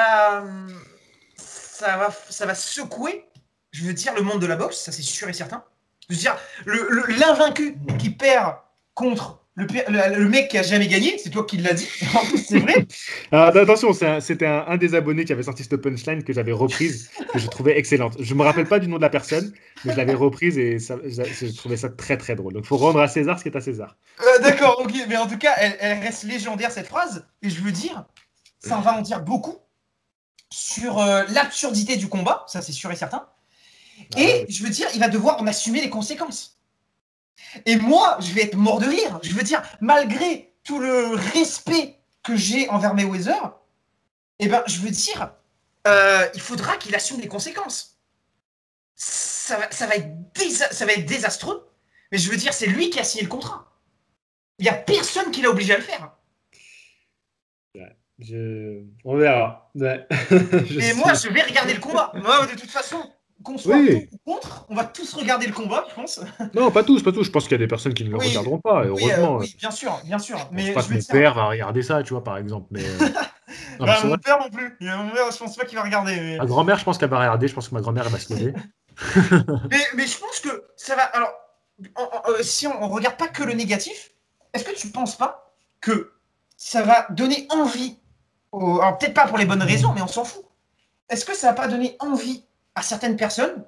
va secouer, je veux dire, le monde de la boxe, ça c'est sûr et certain. Je veux dire, l'invaincu qui perd contre le mec qui a jamais gagné, c'est toi qui l'as dit. En plus, c'est vrai. Alors, attention, c'était un des abonnés qui avait sorti cette punchline que j'avais reprise, que je trouvais excellente. Je me rappelle pas du nom de la personne, mais je l'avais reprise et je trouvais ça très très drôle. Donc, il faut rendre à César ce qui est à César. D'accord, ok, mais en tout cas, elle reste légendaire cette phrase. Et je veux dire, ça va en dire beaucoup sur l'absurdité du combat, ça c'est sûr et certain. Et je veux dire, il va devoir en assumer les conséquences. Et moi, je vais être mort de rire. Je veux dire, malgré tout le respect que j'ai envers Mayweather, eh ben, je veux dire, il faudra qu'il assume les conséquences. Ça va être désastreux, mais je veux dire, c'est lui qui a signé le contrat. Il n'y a personne qui l'a obligé à le faire. On verra. Ouais. Et moi, je vais regarder le combat. Moi, de toute façon, qu'on soit pour ou contre, on va tous regarder le combat, je pense. Non, pas tous, pas tous. Je pense qu'il y a des personnes qui ne le regarderont pas, et heureusement. Oui, bien sûr, bien sûr. Je pense pas que mon père va regarder ça, tu vois, par exemple. Mais, non, mon père non plus. Mon père, je pense pas qu'il va regarder. Mais... Ma grand-mère, je pense qu'elle va regarder. Je pense que ma grand-mère, elle va se lever. mais je pense que ça va... Alors, si on regarde pas que le négatif, est-ce que tu penses pas que ça va donner envie alors, peut-être pas pour les bonnes raisons, mais on s'en fout. Est-ce que ça va pas donner envie à certaines personnes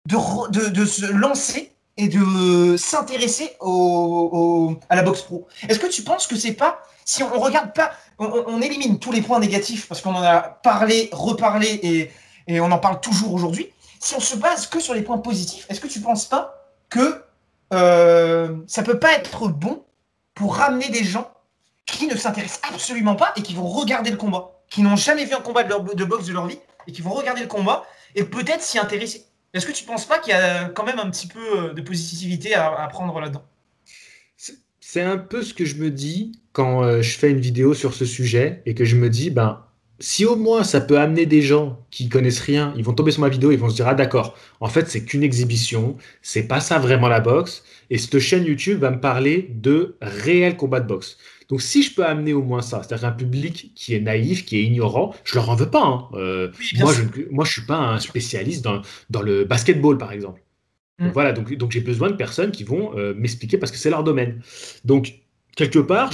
de se lancer et de s'intéresser à la boxe pro? Est-ce que tu penses que c'est pas, si on regarde pas, on élimine tous les points négatifs parce qu'on en a parlé, reparlé et on en parle toujours aujourd'hui, si on se base que sur les points positifs, est-ce que tu penses pas que ça peut pas être bon pour ramener des gens qui ne s'intéressent absolument pas et qui vont regarder le combat, qui n'ont jamais vu un combat de boxe de leur vie et qui vont regarder le combat et peut-être s'y intéresser? Est-ce que tu ne penses pas qu'il y a quand même un petit peu de positivité à prendre là-dedans? C'est un peu ce que je me dis quand je fais une vidéo sur ce sujet et que je me dis, ben, si au moins ça peut amener des gens qui connaissent rien, ils vont tomber sur ma vidéo, ils vont se dire, ah d'accord, en fait c'est qu'une exhibition, c'est pas ça vraiment la boxe, et cette chaîne YouTube va me parler de réels combats de boxe. Donc, si je peux amener au moins ça, c'est-à-dire un public qui est naïf, qui est ignorant, je leur en veux pas, hein. Oui, bien sûr. Moi, je suis pas un spécialiste dans le basketball, par exemple. Donc Mm. voilà, donc j'ai besoin de personnes qui vont m'expliquer parce que c'est leur domaine. Donc, quelque part,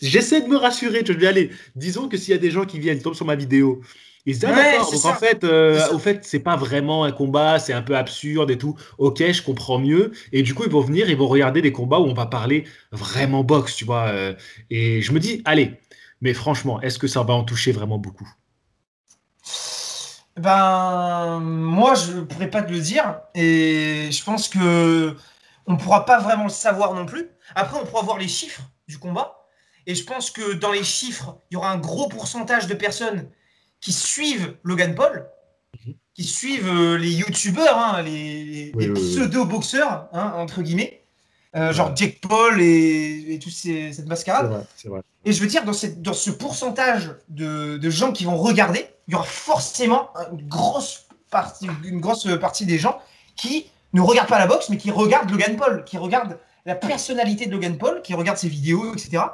j'essaie de me rassurer. Je dis, allez, disons que s'il y a des gens qui viennent, qui tombent sur ma vidéo, ils se disent, ah Ouais, d'accord, c'est donc en ça. fait, C'est au ça. fait, c'est pas vraiment un combat, c'est un peu absurde et tout. Ok, je comprends mieux. Et du coup, ils vont venir, ils vont regarder des combats où on va parler vraiment boxe, tu vois. Et je me dis, allez, mais franchement, est-ce que ça va en toucher vraiment beaucoup? Ben, moi, je pourrais pas te le dire. Et je pense que on pourra pas vraiment le savoir non plus. Après, on pourra voir les chiffres du combat. Et je pense que dans les chiffres, il y aura un gros pourcentage de personnes qui suivent Logan Paul, Mhm. qui suivent les youtubeurs, hein, Oui, les oui, oui. pseudo-boxeurs, hein, entre guillemets, genre Ouais, Jake Paul et toute cette c'est mascarade. vrai, c'est vrai. Et je veux dire, dans ce pourcentage de gens qui vont regarder, il y aura forcément une grosse partie des gens qui ne regardent pas la boxe, mais qui regardent Logan Paul, qui regardent la personnalité de Logan Paul, qui regardent ses vidéos, etc.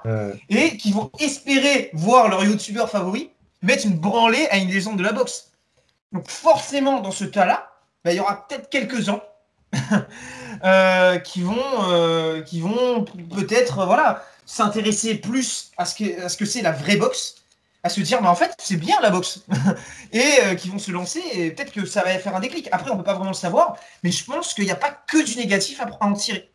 Et qui vont espérer voir leur youtubeur favori mettre une branlée à une légende de la boxe. Donc forcément, dans ce cas-là, bah, il y aura peut-être quelques-uns qui vont peut-être voilà, s'intéresser plus à ce que c'est la vraie boxe, à se dire, mais en fait, c'est bien la boxe. Et qui vont se lancer, et peut-être que ça va faire un déclic. Après, on peut pas vraiment le savoir, mais je pense qu'il n'y a pas que du négatif à en tirer.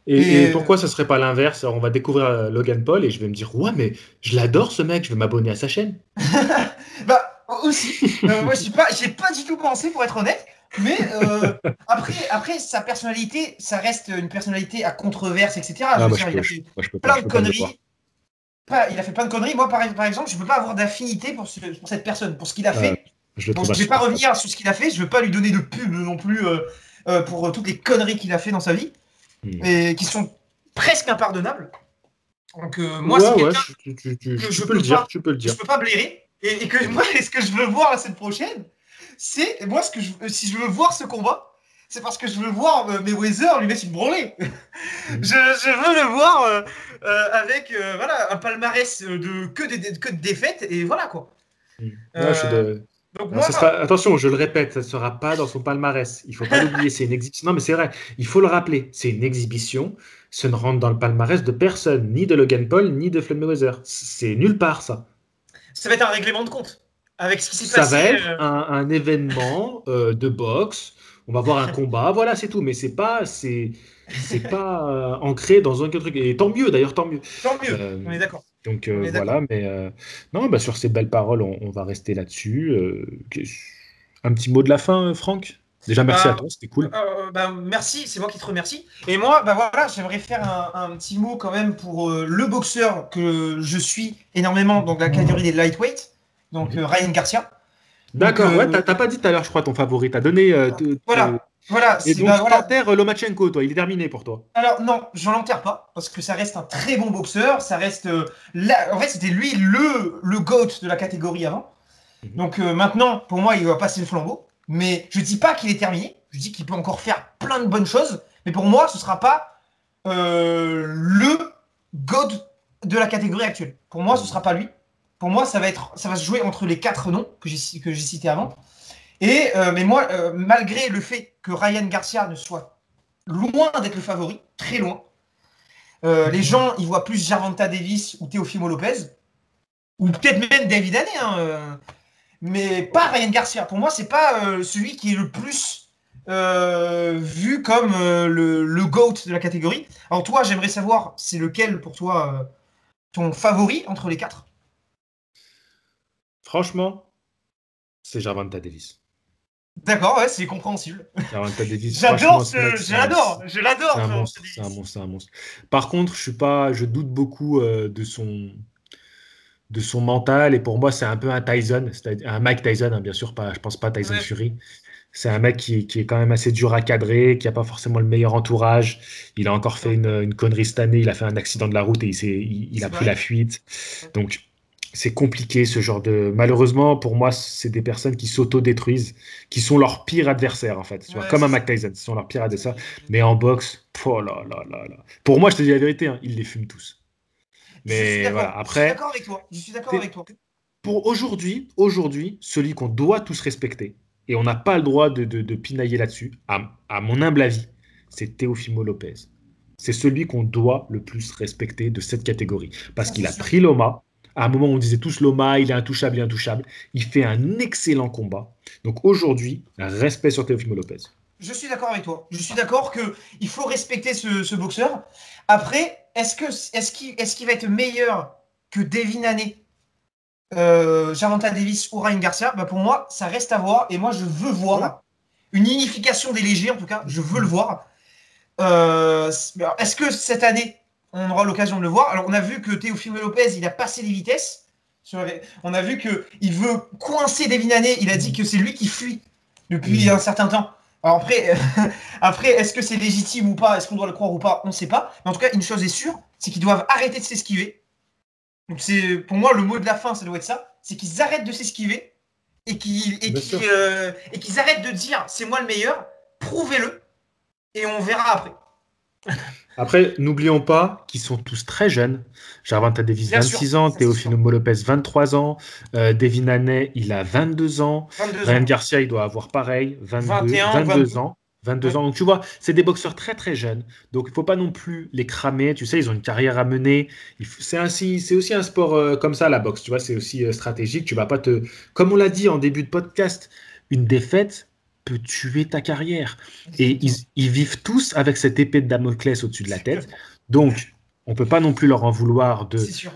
Et Et pourquoi ce serait pas l'inverse? Alors, on va découvrir Logan Paul et je vais me dire, ouais, mais je l'adore ce mec, je vais m'abonner à sa chaîne. bah aussi, moi j'ai pas du tout pensé pour être honnête, mais après sa personnalité, ça reste une personnalité à controverse, etc. Je Ah, veux bah, dire, il a fait je plein de peux pas me le voir. conneries. Il a fait plein de conneries. Moi, par exemple, je peux pas avoir d'affinité pour cette personne, pour ce qu'il a Euh, fait. je le Bon, trouve je vais pas insupportable. revenir sur ce qu'il a fait. Je veux pas lui donner de pub non plus pour toutes les conneries qu'il a fait dans sa vie Hmm. et qui sont presque impardonnables. Donc moi, c'est Ouais, ouais, quelqu'un que tu peux le dire, tu peux le je dire. peux pas blairer et que moi, ce que je veux voir la semaine prochaine, c'est moi si je veux voir ce combat, c'est parce que je veux voir Mayweather lui mettre une branlée. Hmm. Je veux le voir avec voilà, un palmarès que de défaites et voilà quoi. Hmm. Ouais, Euh, donc alors, moi, ce sera, attention, je le répète, ça ne sera pas dans son palmarès. Il faut pas l'oublier, c'est une exhibition. Non, mais c'est vrai, il faut le rappeler, c'est une exhibition. Ce ne rentre dans le palmarès de personne, ni de Logan Paul, ni de Floyd Mayweather. C'est nulle part, ça. ça va être un règlement de compte avec ce qui s'est Ça va passé. être un événement de boxe. On va voir un combat, voilà, c'est tout. Mais c'est pas ancré dans un truc. Et tant mieux, d'ailleurs, tant mieux. Tant mieux, on Euh, est d'accord. donc On est d'accord. voilà, mais non, bah, sur ces belles paroles, on va rester là-dessus. Un petit mot de la fin, Franck? Déjà, merci à Bah, toi, c'était cool. bah, merci, c'est moi qui te remercie. Et moi, bah voilà, j'aimerais faire un petit mot quand même pour le boxeur que je suis énormément dans la catégorie des lightweight, donc Mhm. Ryan Garcia. Donc D'accord, ouais, t'as pas dit tout à l'heure, je crois, ton favori. T'as donné. voilà, Et c'est donc, bah tu voilà. t'enterres Lomachenko, toi, il est terminé pour toi. Alors non, je l'enterre pas parce que ça reste un très bon boxeur, ça reste en fait c'était lui le GOAT de la catégorie avant. Mhm. Donc maintenant pour moi il va passer le flambeau, mais je dis pas qu'il est terminé, je dis qu'il peut encore faire plein de bonnes choses, mais pour moi ce sera pas le GOAT de la catégorie actuelle. Pour moi ce Mhm. sera pas lui. Pour moi ça va se jouer entre les quatre noms que j'ai cités avant. Et mais moi malgré le fait que Ryan Garcia ne soit loin d'être le favori, très loin. Les gens, ils voient plus Gervonta Davis ou Teofimo Lopez, ou peut-être même David Haney, hein, mais pas Ryan Garcia. Pour moi, c'est pas celui qui est le plus vu comme le GOAT de la catégorie. Alors toi, j'aimerais savoir, c'est lequel pour toi ton favori entre les quatre? Franchement, c'est Gervonta Davis. D'accord, ouais, c'est compréhensible. Gervonta Davis, franchement, ce mec, Je l'adore, Gervonta Davis. c'est un monstre. Par contre, je doute beaucoup de son mental et pour moi, c'est un peu un Tyson, c'est-à-dire un Mike Tyson, hein, bien sûr, pas, je pense pas à Tyson Ouais, Fury. C'est un mec qui est quand même assez dur à cadrer, qui a pas forcément le meilleur entourage. Il a encore fait une connerie cette année, il a fait un accident de la route et il a c'est pris vrai. la fuite. Donc, c'est compliqué ce genre de. Malheureusement, pour moi, c'est des personnes qui s'auto-détruisent, qui sont leur pire adversaire, en fait. Tu vois, Ouais, comme un c'est ça. Mike Tyson, ce sont leurs pires C'est ça adversaires. que j'allais Mais dire. en boxe, oh là là là là. Pour moi, je te dis la vérité, hein, ils les fument tous. Je suis Mais voilà, d'accord. Je suis après, d'accord avec toi. Je suis d'accord c'est- avec toi. pour aujourd'hui, celui qu'on doit tous respecter, et on n'a pas le droit de pinailler là-dessus, à mon humble avis, c'est Teofimo Lopez. C'est celui qu'on doit le plus respecter de cette catégorie. Parce Ça, c'est qu'il a sûr. pris Loma. À un moment, on disait tous Loma, il est intouchable, il est intouchable. Il fait un excellent combat. Donc aujourd'hui, respect sur Teofimo Lopez. Je suis d'accord avec toi. Je suis d'accord qu'il faut respecter ce boxeur. Après, est-ce qu'il va être meilleur que Devin Haney, Gervonta Davis ou Ryan Garcia? Bah pour moi, ça reste à voir. Et moi, je veux Ouais. voir une unification des légers, en tout cas. Je veux le voir. Est-ce que cette année, on aura l'occasion de le voir? Alors, on a vu que Teofimo Lopez, il a passé les vitesses. On a vu qu'il veut coincer Devin Haney. Il a dit que c'est lui qui fuit depuis un certain temps. Alors après, après est-ce que c'est légitime ou pas? Est-ce qu'on doit le croire ou pas? On ne sait pas. Mais en tout cas, une chose est sûre, c'est qu'ils doivent arrêter de s'esquiver. Donc pour moi, le mot de la fin, ça doit être ça. C'est qu'ils arrêtent de s'esquiver et Bien sûr. qu'ils arrêtent de dire c'est moi le meilleur. Prouvez-le et on verra après. Après, n'oublions pas qu'ils sont tous très jeunes. Gervonta Davis, Bien sûr, 26 ans. ça c'est sûr. Teofimo Lopez, 23 ans. Devin Haney, il a 22 ans. 22 Ryan ans. Garcia, il doit avoir pareil, 21, 22 22. ans. 22 Ouais. ans. Donc tu vois, c'est des boxeurs très très jeunes. Donc il ne faut pas non plus les cramer. Tu sais, ils ont une carrière à mener. C'est aussi un sport comme ça, la boxe. Tu vois, c'est aussi stratégique. Tu vas pas te. Comme on l'a dit en début de podcast, une défaite peut tuer ta carrière. Et ils vivent tous avec cette épée de Damoclès au-dessus de la tête. Donc, on ne peut pas non plus leur en vouloir C'est de sûr.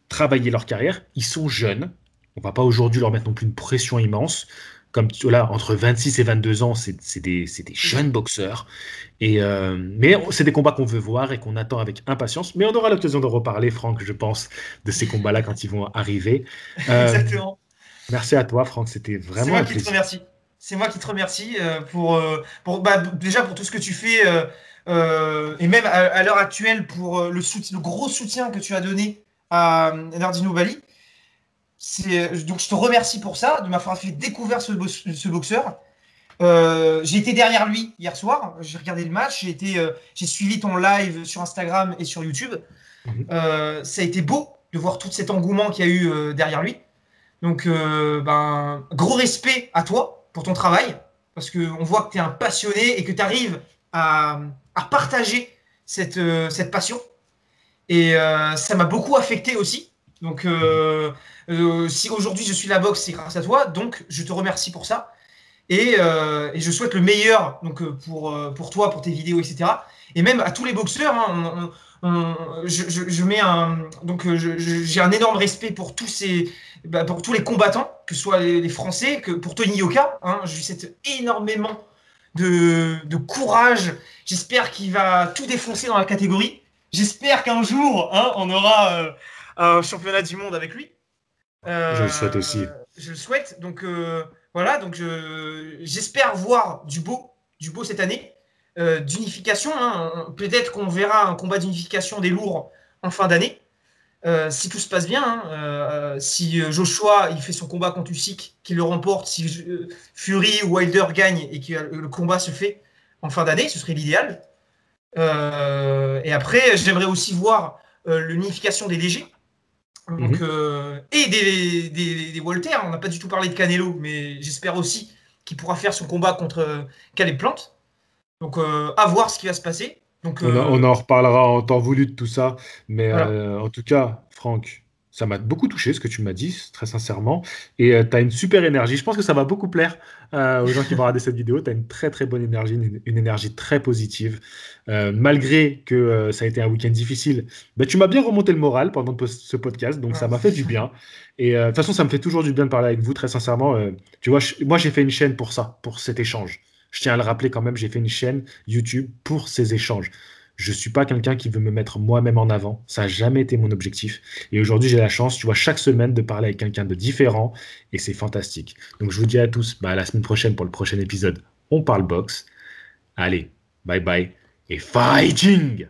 travailler leur carrière. Ils sont jeunes. On ne va pas aujourd'hui leur mettre non plus une pression immense. Comme là, entre 26 et 22 ans, c'est des jeunes boxeurs. Mais c'est des combats qu'on veut voir et qu'on attend avec impatience. Mais on aura l'occasion de reparler, Franck, je pense, de ces combats-là quand ils vont arriver. Euh, Exactement. Merci à toi, Franck. C'était C'est vraiment moi un qui te plaisir. remercie. C'est moi qui te remercie déjà pour tout ce que tu fais et même à l'heure actuelle pour le gros soutien que tu as donné à Nardino Bali. Donc je te remercie pour ça, de m'avoir fait découvrir ce boxeur. J'ai été derrière lui hier soir, j'ai regardé le match, j'ai suivi ton live sur Instagram et sur YouTube. Mhm. Ça a été beau de voir tout cet engouement qu'il y a eu derrière lui. Donc, gros respect à toi pour ton travail, parce qu'on voit que tu es un passionné et que tu arrives à partager cette passion. Et ça m'a beaucoup affecté aussi. Donc, si aujourd'hui je suis la boxe, c'est grâce à toi. Donc, je te remercie pour ça. Et je souhaite le meilleur donc, pour toi, pour tes vidéos, etc. Et même à tous les boxeurs, hein, je mets j'ai un énorme respect pour pour tous les combattants, que ce soit les Français, que pour Tony Yoka. Hein, je lui souhaite énormément de courage. J'espère qu'il va tout défoncer dans la catégorie. J'espère qu'un jour, hein, on aura un championnat du monde avec lui. Je le souhaite aussi. Je le souhaite. Donc voilà, donc j'espère voir du beau cette année, d'unification. Hein. Peut-être qu'on verra un combat d'unification des lourds en fin d'année, si tout se passe bien. Hein. Si Joshua il fait son combat contre Usyk, qu'il le remporte, si Fury ou Wilder gagne et que le combat se fait en fin d'année, ce serait l'idéal. Et après, j'aimerais aussi voir l'unification des légers. Donc, Mhm. et des Walter, on n'a pas du tout parlé de Canelo, mais j'espère aussi qu'il pourra faire son combat contre Caleb Plant. Donc, à voir ce qui va se passer. Donc, On en reparlera en temps voulu de tout ça. Mais voilà. en tout cas, Franck, ça m'a beaucoup touché ce que tu m'as dit, très sincèrement. Et tu as une super énergie. Je pense que ça va beaucoup plaire aux gens qui vont regarder cette vidéo. Tu as une très très bonne énergie, une énergie très positive. Malgré que ça a été un week-end difficile, bah, tu m'as bien remonté le moral pendant ce podcast. Donc ça Voilà. m'a fait du bien. Et de toute façon, ça me fait toujours du bien de parler avec vous, très sincèrement. Tu vois, moi j'ai fait une chaîne pour ça, pour cet échange. Je tiens à le rappeler quand même, j'ai fait une chaîne YouTube pour ces échanges. Je ne suis pas quelqu'un qui veut me mettre moi-même en avant. Ça n'a jamais été mon objectif. Et aujourd'hui, j'ai la chance, tu vois, chaque semaine de parler avec quelqu'un de différent. Et c'est fantastique. Donc, je vous dis à tous, à la semaine prochaine pour le prochain épisode. On parle boxe. Allez, bye bye. Et fighting!